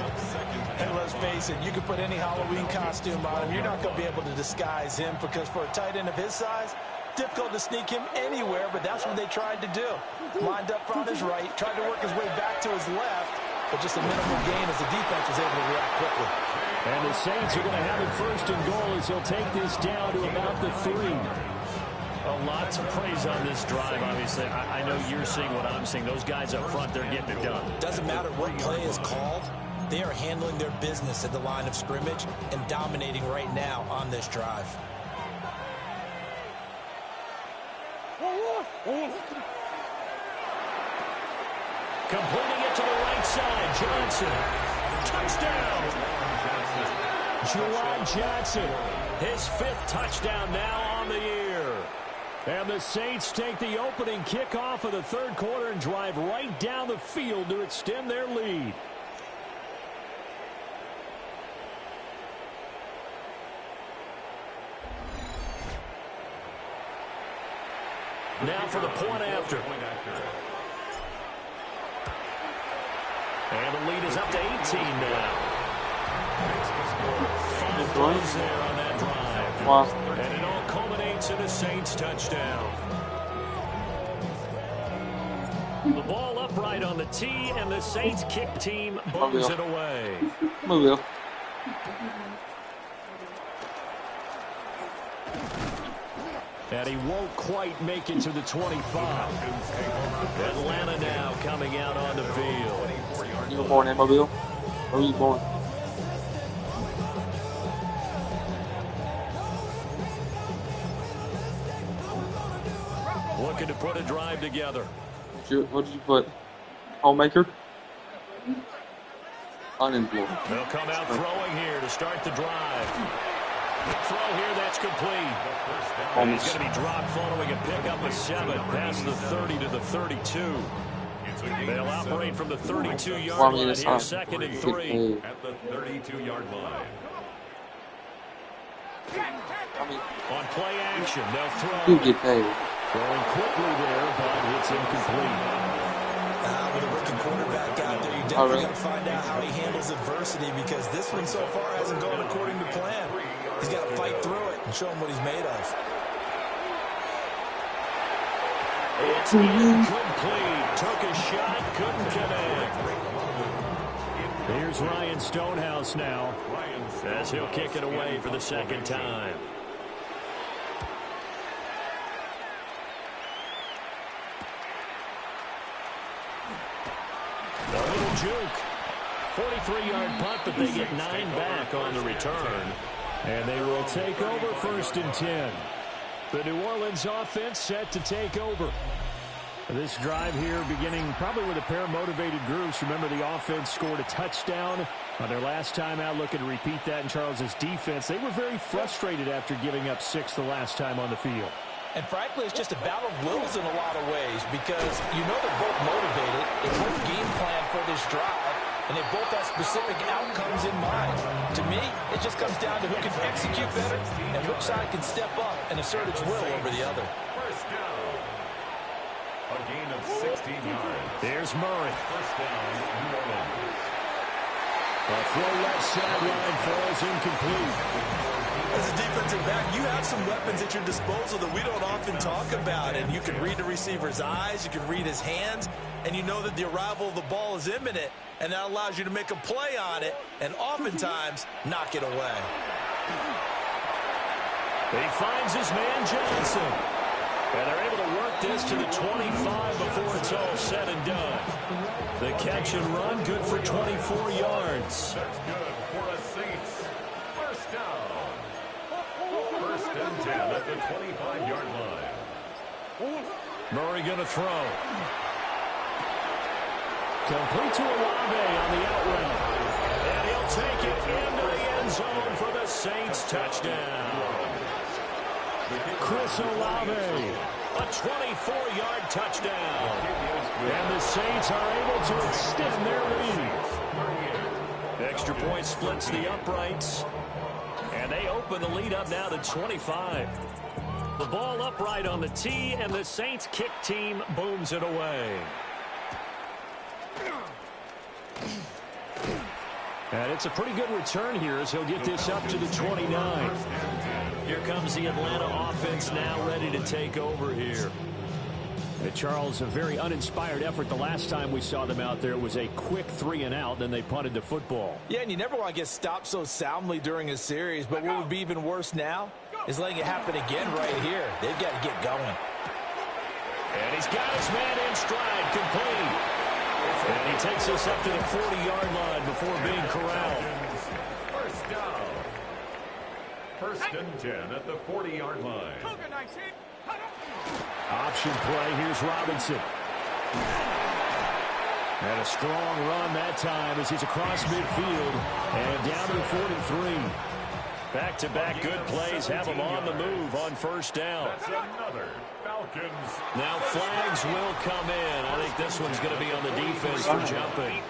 And let's face it, you can put any Halloween costume on him. You're not going to be able to disguise him because for a tight end of his size, difficult to sneak him anywhere, but that's what they tried to do. Lined up on his right, tried to work his way back to his left, but just a minimal gain as the defense was able to react quickly. And the Saints are going to have it first and goal as they'll take this down to about the 3. Lots of praise on this drive, obviously. I know you're seeing what I'm seeing. Those guys up front, they're getting it done. Doesn't matter what play is called. They are handling their business at the line of scrimmage and dominating right now on this drive. Completing it to the right side, Johnson. Touchdown! Juwan Johnson, his 5th touchdown now on the year. And the Saints take the opening kickoff of the third quarter and drive right down the field to extend their lead. Now for the point after. And the lead is up to 18 now. 5 plays there on that drive. Wow. And it all culminates in a Saints touchdown. The ball upright on the tee, and the Saints kick team booms it away. And he won't quite make it to the 25. Atlanta now coming out on the field. You were born in Mobile? Where were you born? Looking to put a drive together. What did you put? Homemaker? Unemployed. They'll come out throwing here to start the drive. Throw here, that's complete. And he's going to be dropped following a pickup of 7 past the 30 to the 32. They'll operate from the 32-yard line here, 2nd and 3. At the 32-yard line. On play action, they'll throw. You get paid. Throwing quickly there, but it's incomplete. With a rookie quarterback out there, you definitely got to find out how he handles adversity, because this one so far hasn't gone according to plan. He's got to fight through it and show him what he's made of. It's incomplete. Took a shot, couldn't connect. Here's Ryan Stonehouse now, as he'll kick it away for the 2nd time. A little juke. 43-yard punt, but they get 9 back on the return. And they will take over 1st and 10. The New Orleans offense set to take over. This drive here beginning probably with a pair of motivated groups. Remember, the offense scored a touchdown on their last time out. Looking to repeat that in Charles's defense. They were very frustrated after giving up 6 the last time on the field. And frankly, it's just a battle of wills in a lot of ways, because you know they're both motivated. They both game plan for this drive, and they both have specific outcomes in mind. To me, it just comes down to who can execute better and which side can step up and assert its will over the other. First down. A gain of 16 yards. There's Murray. First down, New Orleans. A throw left sideline falls incomplete. As a defensive back, you have some weapons at your disposal that we don't often talk about. And you can read the receiver's eyes, you can read his hands, and you know that the arrival of the ball is imminent. And that allows you to make a play on it and oftentimes knock it away. He finds his man Johnson. And they're able to work this to the 25 before it's all said and done. The catch and run, good for 24 yards. That's good for a Saints. First down. 1st and 10 at the 25-yard line. Murray going to throw. Complete to Olave on the out route. And he'll take it into the end zone for the Saints touchdown. Chris Olave, a 24-yard touchdown. And the Saints are able to extend their lead. Extra point splits the uprights. And they open the lead up now to 25. The ball upright on the tee, and the Saints kick team booms it away. And it's a pretty good return here as he'll get this up to the 29. Here comes the Atlanta offense now ready to take over here. Charles, a very uninspired effort the last time we saw them out there. It was a quick 3 and out, then they punted the football. Yeah, and you never want to get stopped so soundly during a series, but what would be even worse now is letting it happen again right here. They've got to get going. And he's got his man in stride, complete. And he takes us up to the 40-yard line before being corralled. First down. 1st and 10 at the 40-yard line. Option play, here's Robinson. And a strong run that time as he's across midfield and down to the 43. Back-to-back good plays have him on the move on 1st down. That's another Falcons. Now flags will come in. I think this one's going to be on the defense for jumping.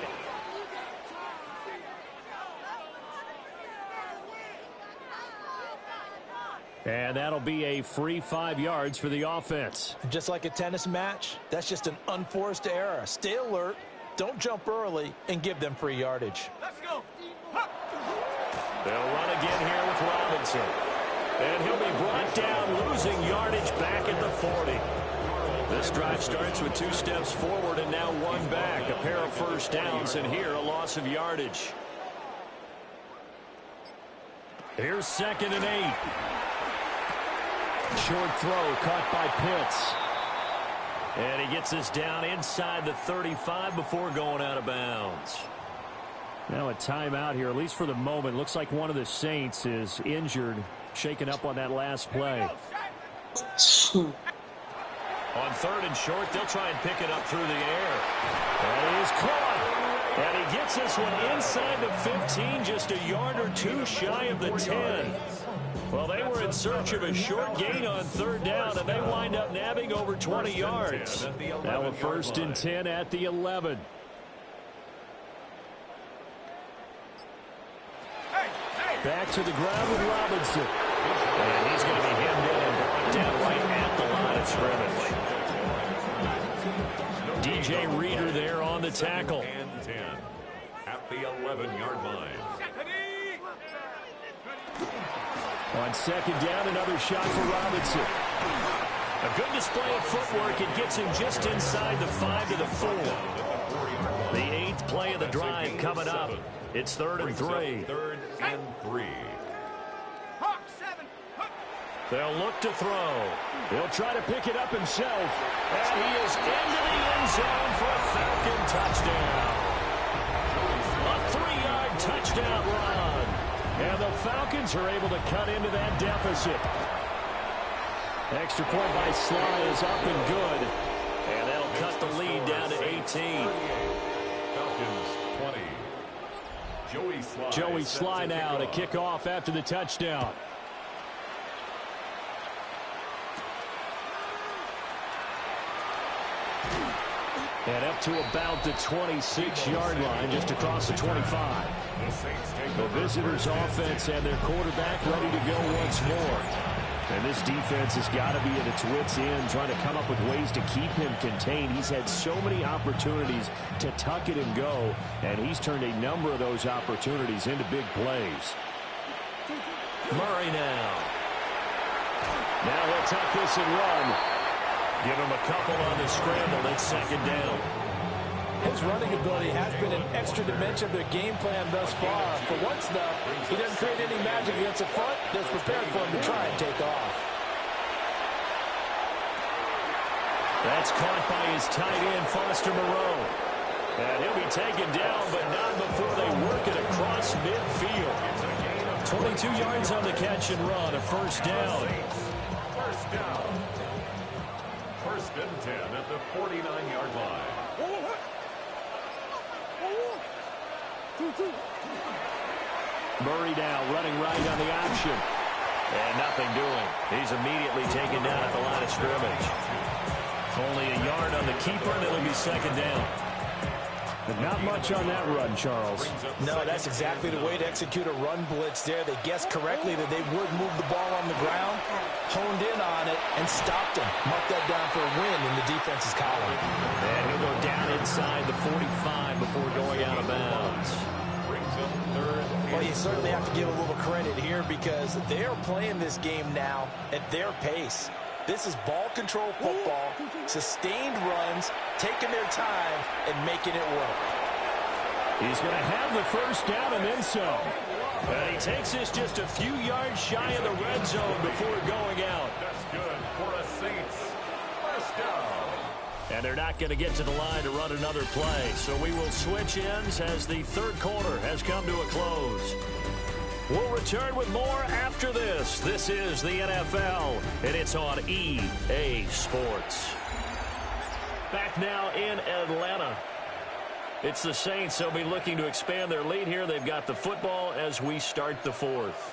And that'll be a free 5 yards for the offense. Just like a tennis match, that's just an unforced error. Stay alert, don't jump early, and give them free yardage. Let's go. They'll run again here with Robinson. And he'll be brought down, losing yardage back at the 40. This drive starts with 2 steps forward and now 1 back. A pair of first downs, and here a loss of yardage. Here's 2nd and 8. Short throw caught by Pitts. And he gets this down inside the 35 before going out of bounds. Now a timeout here, at least for the moment. Looks like one of the Saints is injured, shaken up on that last play. On 3rd and short, they'll try and pick it up through the air. And he is caught. And he gets this one inside the 15, just a yard or 2 shy of the 10. Well, they were in search of a short gain on 3rd down, and they wind up nabbing over 20 yards. Now a 1st and 10 at the 11. Back to the ground with Robinson. And he's going to be hemmed in and brought down right at the line of scrimmage. DJ Reader there on the tackle. And 10 at the 11-yard line. On 2nd down, another shot for Robinson. A good display of footwork. It gets him just inside the 5 to the 4. The 8th play of the drive coming up. It's 3rd and 3. 3rd and 3. They'll look to throw. He'll try to pick it up himself. And he is into the end zone for a Falcon touchdown. A 3-yard touchdown run. And the Falcons are able to cut into that deficit. Extra point by Sly is up and good. And that'll cut the lead down to 18. Falcons 20. Joey Sly now to kick off after the touchdown. And up to about the 26-yard line, just across the 25. The visitors' offense and their quarterback ready to go once more. And this defense has got to be at its wits' end, trying to come up with ways to keep him contained. He's had so many opportunities to tuck it and go, and he's turned a number of those opportunities into big plays. Murray now. Now he'll tuck this and run. Give him a couple on the scramble. It's 2nd down. His running ability has been an extra dimension of their game plan thus far. For once, though, he doesn't create any magic against the front that's prepared for him to try and take off. That's caught by his tight end, Foster Moreau. And he'll be taken down, but not before they work it across midfield. 22 yards on the catch and run, a 1st down. 1st down. 1st and 10 at the 49-yard line. Murray now running right on the option. And nothing doing. He's immediately taken down at the line of scrimmage. Only a yard on the keeper, and it'll be 2nd down. But not much on that run, Charles. No, that's exactly the way to execute a run blitz there. They guessed correctly that they would move the ball on the ground, honed in on it, and stopped him. Marked that down for a win in the defense's column. And he'll go down inside the 45 before going out of bounds. Well, you certainly have to give a little credit here because they are playing this game now at their pace. This is ball control football, sustained runs, taking their time, and making it work. He's going to have the 1st down and then some. And he takes this just a few yards shy of the red zone before going out. That's good for a Saints 1st down. And they're not going to get to the line to run another play. So we will switch ends as the 3rd quarter has come to a close. We'll return with more after this. This is the NFL, and it's on EA Sports. Back now in Atlanta. It's the Saints. They'll be looking to expand their lead here. They've got the football as we start the 4th.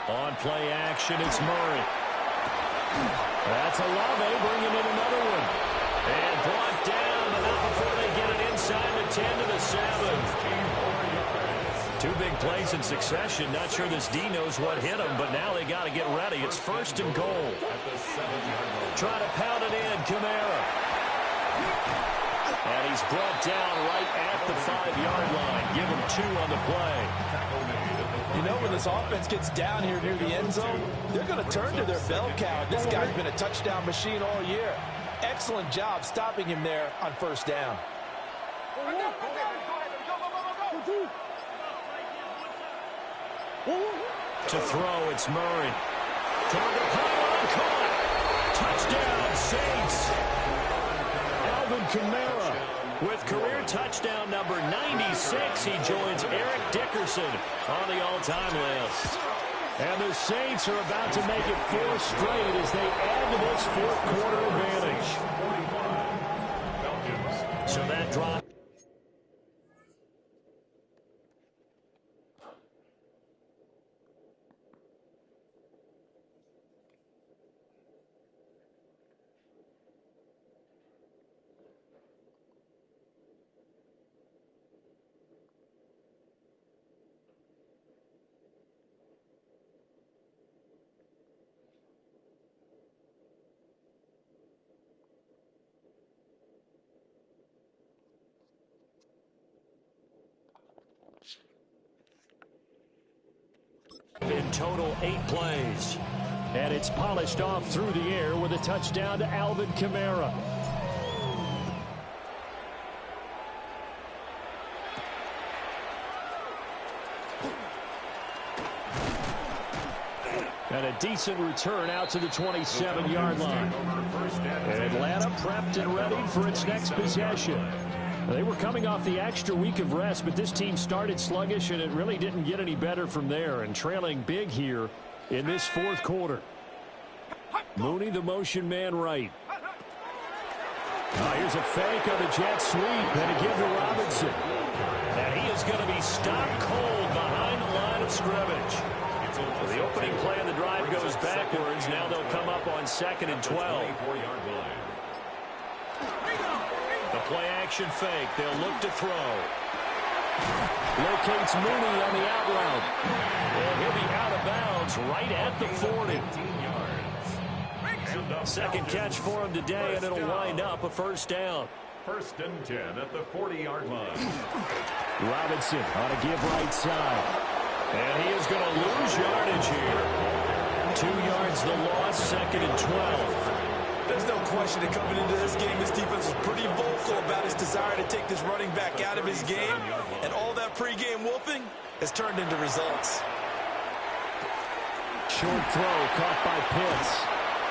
On play action, it's Murray. That's Olave bringing in another one. And brought down but not before they get it inside the 10 to the 7. 2 big plays in succession. Not sure this D knows what hit him, but now they got to get ready. It's 1st and goal. Trying to pound it in, Kamara. And he's brought down right at the 5-yard line. Give him 2 on the play. You know, when this offense gets down here near the end zone, they're going to turn to their bell cow. This guy's been a touchdown machine all year. Excellent job stopping him there on 1st down. To throw, it's Murray. Target pylon caught. Touchdown, Saints. Alvin Kamara with career touchdown number 96. He joins Eric Dickerson on the all-time list. And the Saints are about to make it 4 straight as they add to this 4th quarter advantage. So that drop. In total, 8 plays. And it's polished off through the air with a touchdown to Alvin Kamara. And a decent return out to the 27-yard line. And Atlanta prepped and ready for its next possession. They were coming off the extra week of rest, but this team started sluggish, and it really didn't get any better from there, and trailing big here in this 4th quarter. Mooney, the motion man right. Here's a fake on the jet sweep, and a give to Robinson. And he is going to be stopped cold behind the line of scrimmage. The opening play of the drive goes backwards. Now they'll come up on 2nd and 12. The play-action fake. They'll look to throw. Locates Mooney on the out route. And he'll be out of bounds right at the 40. 2nd catch for him today, and it'll wind up a 1st down. 1st and 10 at the 40-yard line. Robinson on a give right side. And he is going to lose yardage here. 2 yards the loss, 2nd and 12. There's no question that coming into this game, this defense was pretty vocal about his desire to take this running back out of his game. And all that pregame wolfing has turned into results. Short throw caught by Pitts.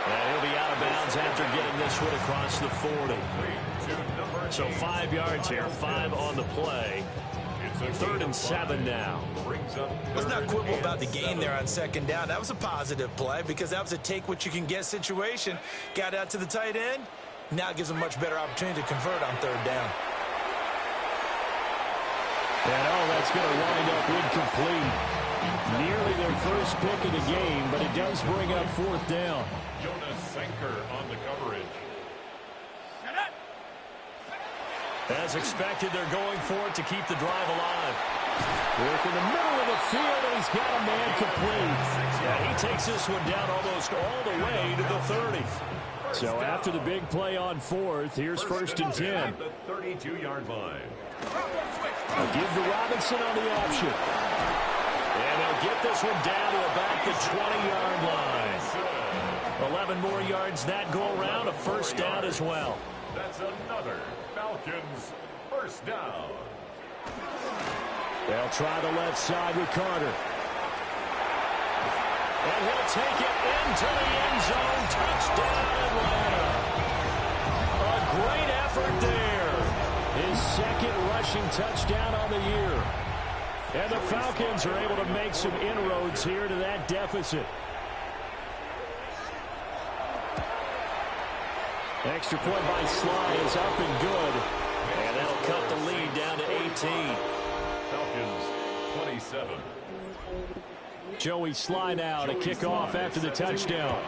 And he'll be out of bounds after getting this one across the 40. So 5 yards here, 5 on the play. 3rd and 7 now. Let's not quibble about the gain there on 2nd down. That was a positive play because that was a take-what-you-can-get situation. Got out to the tight end. Now it gives them a much better opportunity to convert on 3rd down. And that's going to wind up incomplete. Nearly their first pick of the game, but it does bring up 4th down. Jonas Sanker on the coverage. As expected, they're going for it to keep the drive alive. Work in the middle of the field, and he's got a man complete. Yeah, he takes this one down almost all the way to the 30. So after the big play on 4th, here's 1st and 10. The 32-yard line. A give to Robinson on the option. And they'll get this one down to about the 20-yard line. 11 more yards that go around, a 1st down as well. That's another Falcons 1st down. They'll try the left side with Carter. And he'll take it into the end zone. Touchdown, Atlanta. A great effort there. His 2nd rushing touchdown on the year. And the Falcons are able to make some inroads here to that deficit. Extra point by Sly is up and good. And that'll cut the lead down to 18. Falcons 27. Joey Sly now to kick off after the touchdown.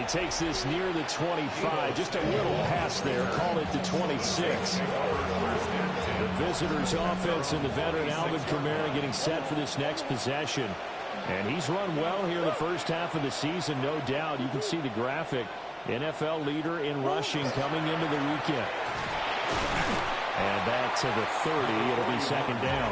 he takes this near the 25. Just a little pass there. Call it the 26. The visitors' offense and the veteran Alvin Kamara getting set for this next possession. And he's run well here in the first half of the season, no doubt. You can see the graphic. NFL leader in rushing coming into the weekend. And back to the 30. It'll be second down.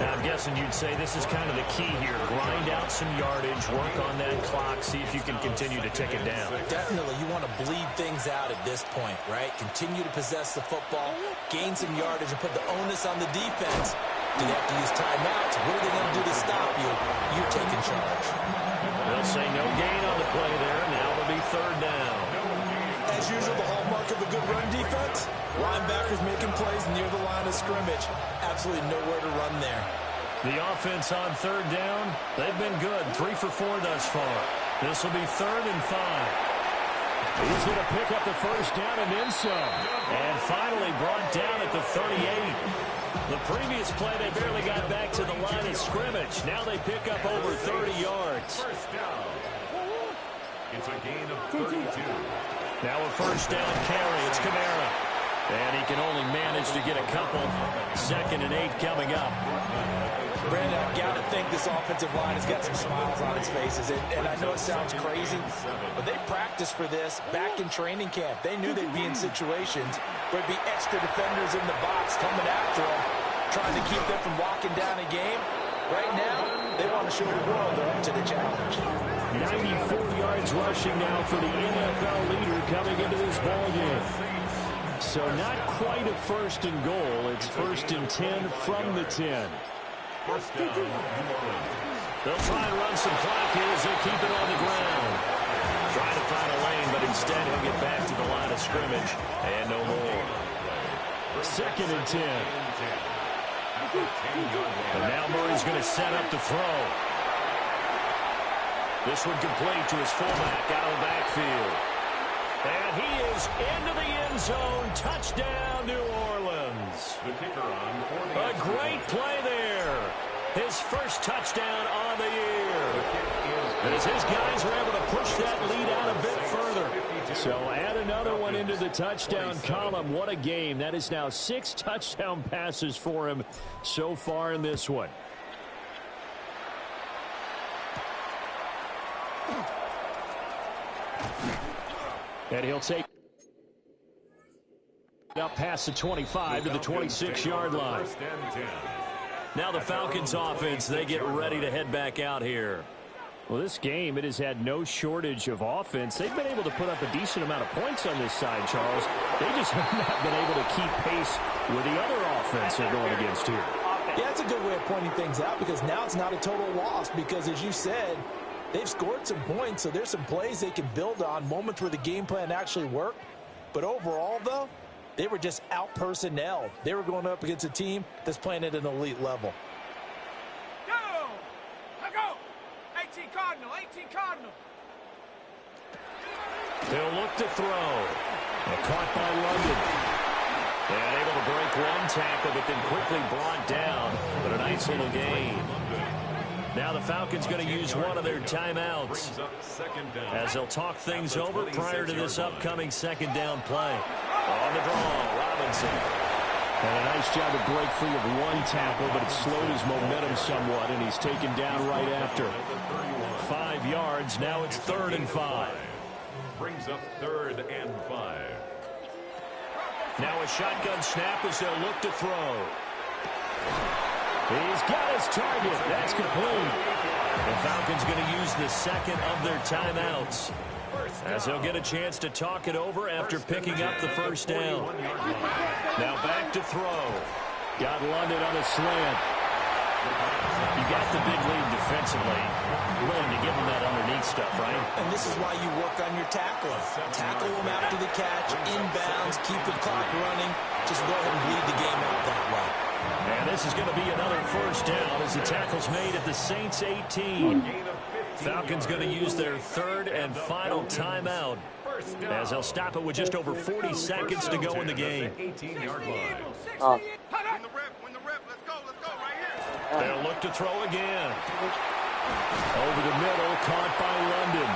Now, I'm guessing you'd say this is kind of the key here. Grind out some yardage, work on that clock, see if you can continue to tick it down. Definitely. You want to bleed things out at this point, right? Continue to possess the football, gain some yardage, and put the onus on the defense. Do they have to use timeouts? What are they going to do to stop you? You're taking charge. They'll say no gain on the play there. Now it'll be third down. As usual, the hallmark of a good run defense, linebackers making plays near the line of scrimmage. Absolutely nowhere to run there. The offense on third down, they've been good. 3 for 4 thus far. This will be 3rd and 5. He's going to pick up the first down and then some. And finally brought down at the 38. The previous play, they barely got back to the line of scrimmage. Now they pick up over 30 yards. First down. It's a gain of 32. Now a first down carry. It's Kamara. And he can only manage to get a couple. 2nd and 8 coming up. Brandon, I've got to think this offensive line has got some smiles on its faces. And I know it sounds crazy, but they practiced for this back in training camp. They knew they'd be in situations where there'd be extra defenders in the box coming after them, trying to keep them from walking down a game. Right now, they want to show the world they're up to the challenge. 94 yards rushing now for the NFL leader coming into this ballgame. So not quite a 1st and goal. It's 1st and 10 from the 10. First down, New Orleans. They'll try and run some clock here as they keep it on the ground. Trying to find a lane, but instead he'll get back to the line of scrimmage. And no more. 2nd and 10. And now Murray's going to set up to throw. This one complete to his fullback out of the backfield. And he is into the end zone. Touchdown, New Orleans. The kicker on for A great play there. His first touchdown on the year. As his guys are able to push that lead out a bit further. So add another one into the touchdown column. What a game. That is now 6 touchdown passes for him so far in this one. And he'll take up past the 25 to the 26-yard line. Now the Falcons offense, they get ready to head back out here. Well, this game, it has had no shortage of offense. They've been able to put up a decent amount of points on this side, Charles. They just have not been able to keep pace with the other offense they're going against here. Yeah, that's a good way of pointing things out because now it's not a total loss because, as you said, they've scored some points, so there's some plays they can build on, moments where the game plan actually worked. But overall, though, they were just out-personnelled. They were going up against a team that's playing at an elite level. Go! 18 Cardinal, 18 Cardinal. They'll look to throw. And caught by London. And able to break one tackle, but then quickly brought down. But a nice little gain. Now the Falcons going to use one of their timeouts as they'll talk things over prior to this upcoming 2nd down play. On the draw, Robinson. And a nice job to break free of one tackle, but it slowed his momentum somewhat, and he's taken down right after. 5 yards, now it's 3rd and 5. Brings up 3rd and 5. Now a shotgun snap as they'll look to throw. He's got his target. That's complete. The Falcons going to use the 2nd of their timeouts as they'll get a chance to talk it over after picking up the first down. Now back to throw. Got London on a slant. You got the big lead defensively. Willing to give them that underneath stuff, right? And this is why you work on your tackling. Tackle them after the catch, inbounds, keep the clock running. Just go ahead and bleed the game out that way. And this is going to be another first down as the tackle's made at the Saints 18. Falcons going to use their 3rd and final timeout as they'll stop it with just over 40 seconds to go in the game. 18-yard line. They'll look to throw again. Over the middle, caught by London.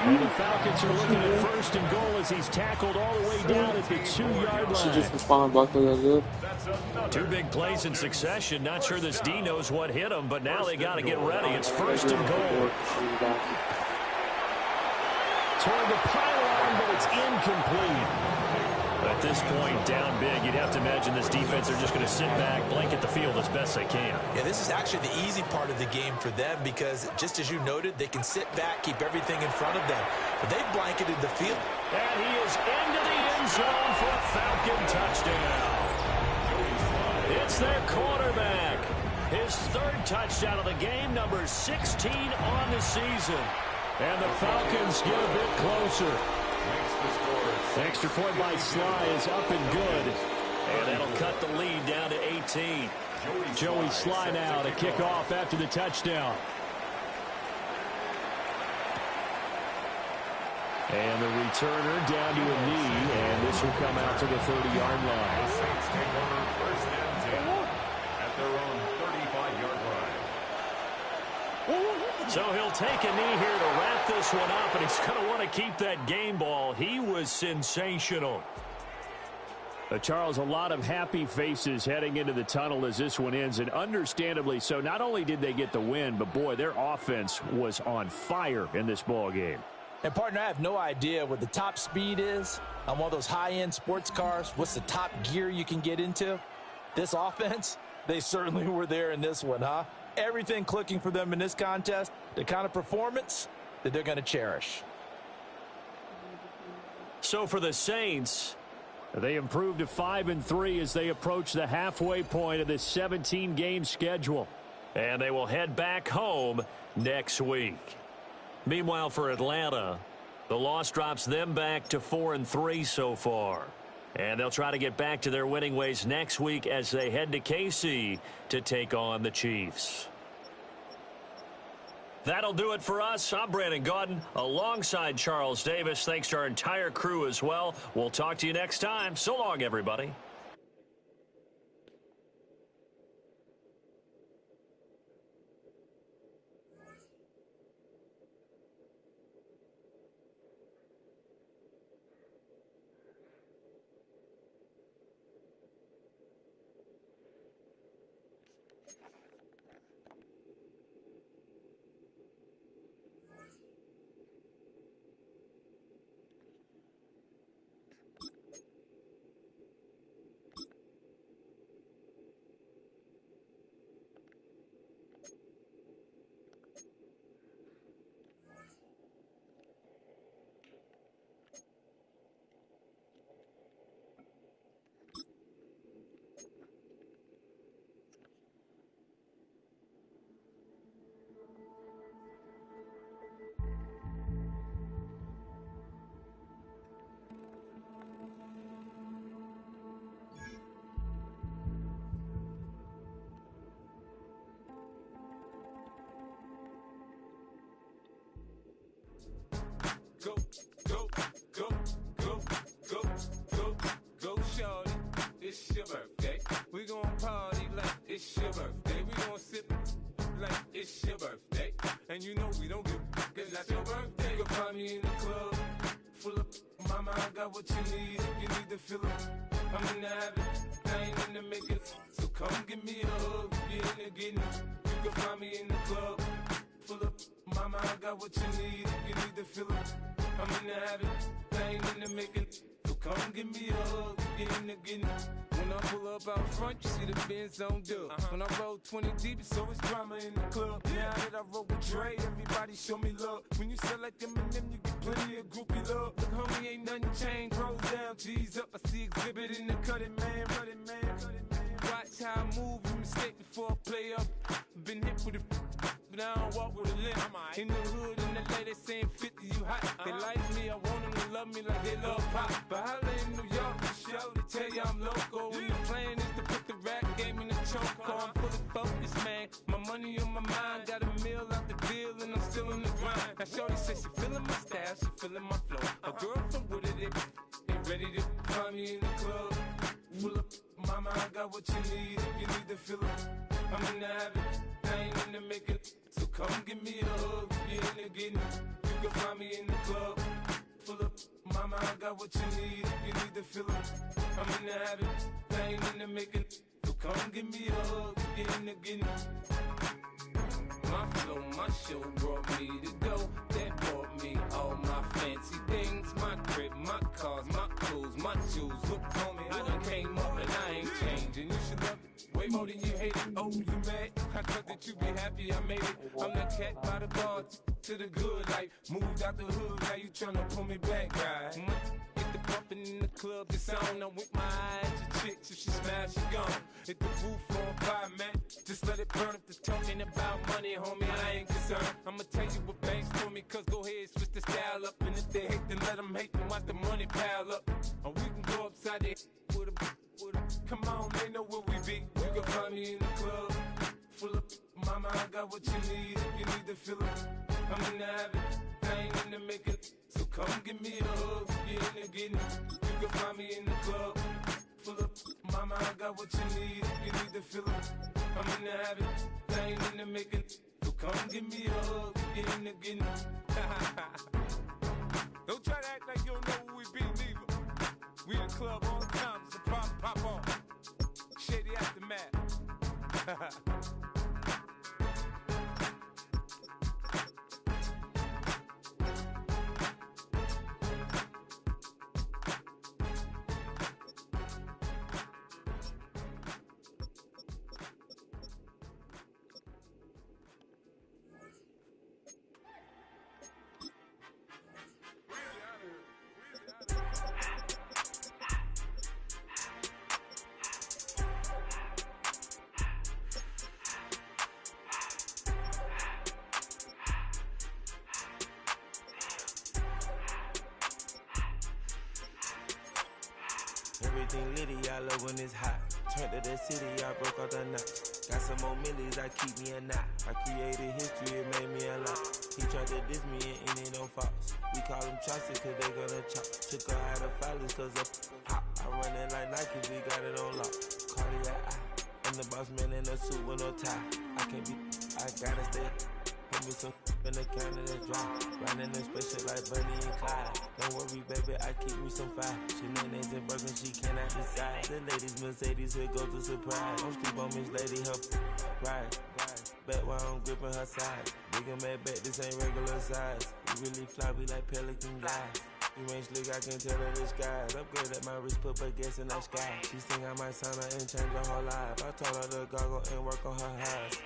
And the Falcons are looking at first and goal as he's tackled all the way down at the 2-yard line. She just responded back to that good. Two big plays in succession. Not sure this D knows what hit him, but now they got to get ready. It's first and goal. Toward the pylon, but it's incomplete. At this point, down big, you'd have to imagine this defense are just going to sit back, blanket the field as best they can. Yeah, this is actually the easy part of the game for them because, just as you noted, they can sit back, keep everything in front of them. But they've blanketed the field. And he is into the end zone for a Falcon touchdown. It's their quarterback. His third touchdown of the game, number 16 on the season. And the Falcons get a bit closer. Extra point by Sly is up and good. And that'll cut the lead down to 18. Joey Sly now to kick off after the touchdown. And the returner down to a knee, and this will come out to the 30-yard line. Saints take over first and 10 at their own 35-yard line. So he'll take a knee here to wrap this one up, and he's going to want to keep that game ball. He was sensational. Charles, a lot of happy faces heading into the tunnel as this one ends, and understandably so. Not only did they get the win, but, boy, their offense was on fire in this ball game. And, partner, I have no idea what the top speed is on one of those high-end sports cars. What's the top gear you can get into? This offense, they certainly were there in this one, huh? Everything clicking for them in this contest, the kind of performance that they're going to cherish. So for the Saints, they improved to 5-3 as they approach the halfway point of this 17-game schedule. And they will head back home next week. Meanwhile, for Atlanta, the loss drops them back to 4-3 so far. And they'll try to get back to their winning ways next week as they head to KC to take on the Chiefs. That'll do it for us. I'm Brandon Gaudin alongside Charles Davis. Thanks to our entire crew as well. We'll talk to you next time. So long, everybody. Go, go, go, go, go, go, go, shorty. It's your birthday. We gon' party like it's your birthday. We gon' sip like it's your birthday. And you know we don't give a cause that's your birthday. You can find me in the club, full of mama, I got what you need. If you need to fill up, I'm in the habit, I ain't in the making. So come give me a hug, if you're in the getting. You can find me in the club, full of mama, I got what you need. If you need to fill up, I'm in the habit, I ain't in the making. So come give me a hug, get in the getting. When I pull up out front, you see the Benz on dub. When I roll 20 deep, it's always drama in the club. Now that I roll with Dre, everybody show me love. When you sell like Eminem, you get plenty of groupie love. Look, homie, ain't nothing changed. Roll down, G's up. I see exhibit in the cutting, man. Running, man. Watch how I move, you mistake before I play up. Been hit with a but I don't walk with a limp. In the hood, in the lady saying 50, you hot. They like me, I want them to love me like they love pop. But holla in New York, show to tell you I'm local. And the plan is to put the rap game in the choke. I'm fully focused, man. My money on my mind, got a meal out the deal, and I'm still in the grind. Now shorty says she feeling my style, she feeling my flow. A girl from Wooded, they ain't ready to find me in the club. Full of mama, I got what you need. If you need to fill up, I'm in the habit, I ain't in the making. So come give me a hug, if you're in the getting. You can find me in the club. Full of mama, I got what you need. If you need to fill up, I'm in the habit. I ain't in the making. So come give me a hug. Get in the getting. My flow, my show brought me to go. That brought me all my fancy things. My crib, my cars, my clothes, my shoes. Look, homie, I done came up and I ain't changing. You should love it way more than you hate it. Oh, you mad? I thought that you be happy I made it. I'm that cat by the bar to the good life. Moved out the hood, now you tryna pull me back, right? Hit the bumpin' in the club, it's on. I'm with my eyes to chicks. If she smash, she gone. Hit the roof on fire, man. Just let it burn. If they're talking about money, homie, I ain't concerned. I'ma tell you what banks for me, cause go ahead, switch the style up. And if they hate, then let them hate, then watch the money pile up. Or we can go upside there with a. Come on, they know where we be. You can find me in the club. Full of mama, I got what you need. If you need to fill it, I'm in the habit. I ain't in the making. So come give me a hug. Get in the getting. You can find me in the club. Full of mama, I got what you need. If you need to fill it, I'm in the habit. I ain't in the making. So come give me a hug. Get in the getting. Don't try to act like you don't know where we be, neither. We in the club all the time. It's a pop on. Shady Aftermath. Everything litty, I love when it's hot. Turned to the city, I broke out the knot. Got some more millies, I keep me a knot. I created history, it made me a lot. He tried to diss me and it don't false. We call them Chaucer cause they gonna chop. Took her out of filers cause of hot. I run it like Nike, we got it on lock. Cardiac eye, I'm the boss man in a suit with no tie. I can't be, I gotta stay. Put me some in the counter that's dry. Riding in special like Bunny and Clyde. Don't worry, baby, I keep me some fire. Shenanigans and Birkin, she cannot decide. The ladies Mercedes, here goes the surprise. Don't sleep on Miss Lady, her ride. Bet while I'm gripping her side. Big and mad bet, this ain't regular size. We really fly, we like pelican guys. You ain't slick, I can tell her the skies. Upgrade at my wrist, put baguettes in the sky. She think I might sign her and change her whole life. I told her to goggle and work on her highs.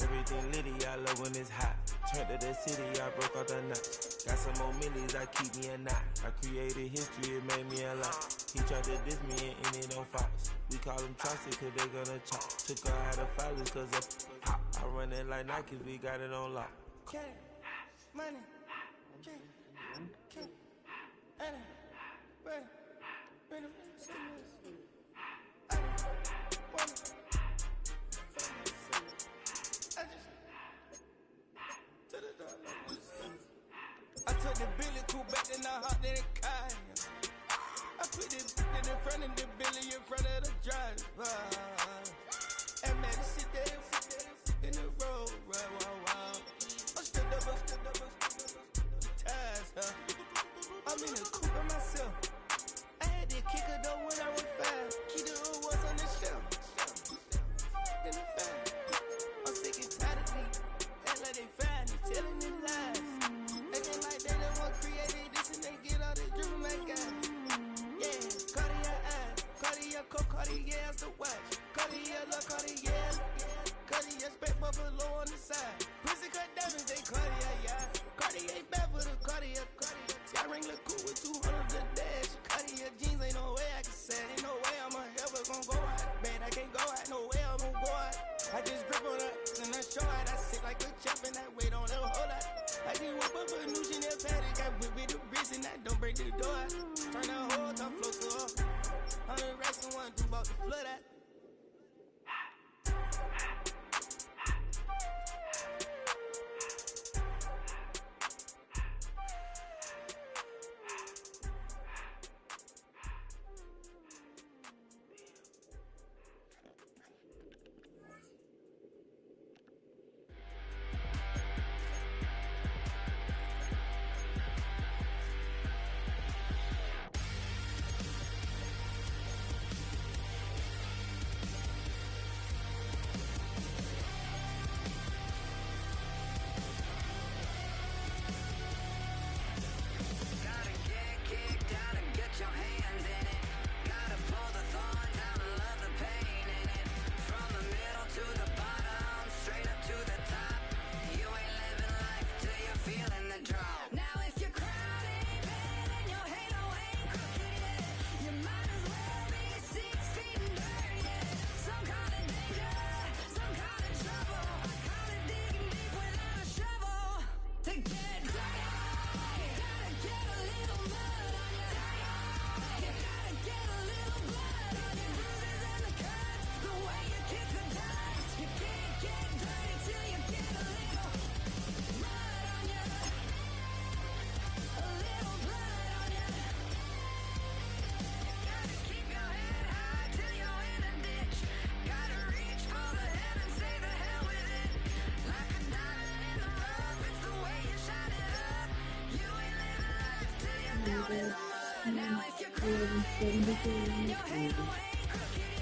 Everything litty, I love when it's hot. Turned to the city, I broke out the knot. Got some more millies, I keep me a knot. I created history, it made me a lot. He tried to diss me and it don't false. We call them Chaucer cause they gonna chop. Took her out of filers cause of hot. I run it like Nike, we got it on lock. Money, money, I took the Billy cool back and I hopped in the car. I put it in front of the Billy in front of the driver. And man, sit there in the road, wow. I'm stood up, ties, huh? I'm in the coupe by myself. I had to kick her though when I was 5. Keep the old ones on the shelf. In the fan. I'm sick and tired of me. Act like they find me, telling them lies. Acting like they the one created this and they get all the dribble like guys. Yeah, Cartier eyes, Cartier coke, Cartier as the watch. Cartier look, Cartier. Cartier spec buffalo on the side. Pussy cut diamonds, they Cartier, yeah. Cartier bad for the Cartier. Sky ring look cool with 200 the dash. Cartier jeans, ain't no way I can say. Ain't no way I'm ever gonna go out. Man, I can't go out, no way I'm gonna go out. I just grip on her and I show out. I sit like a champ and I wait on her whole lot. I just whip up a new Chanel paddock. I whip with the wrist and I don't break the door out. Turn the whole top floor to her. 100 racks and 1 2 about to flood out. 1173.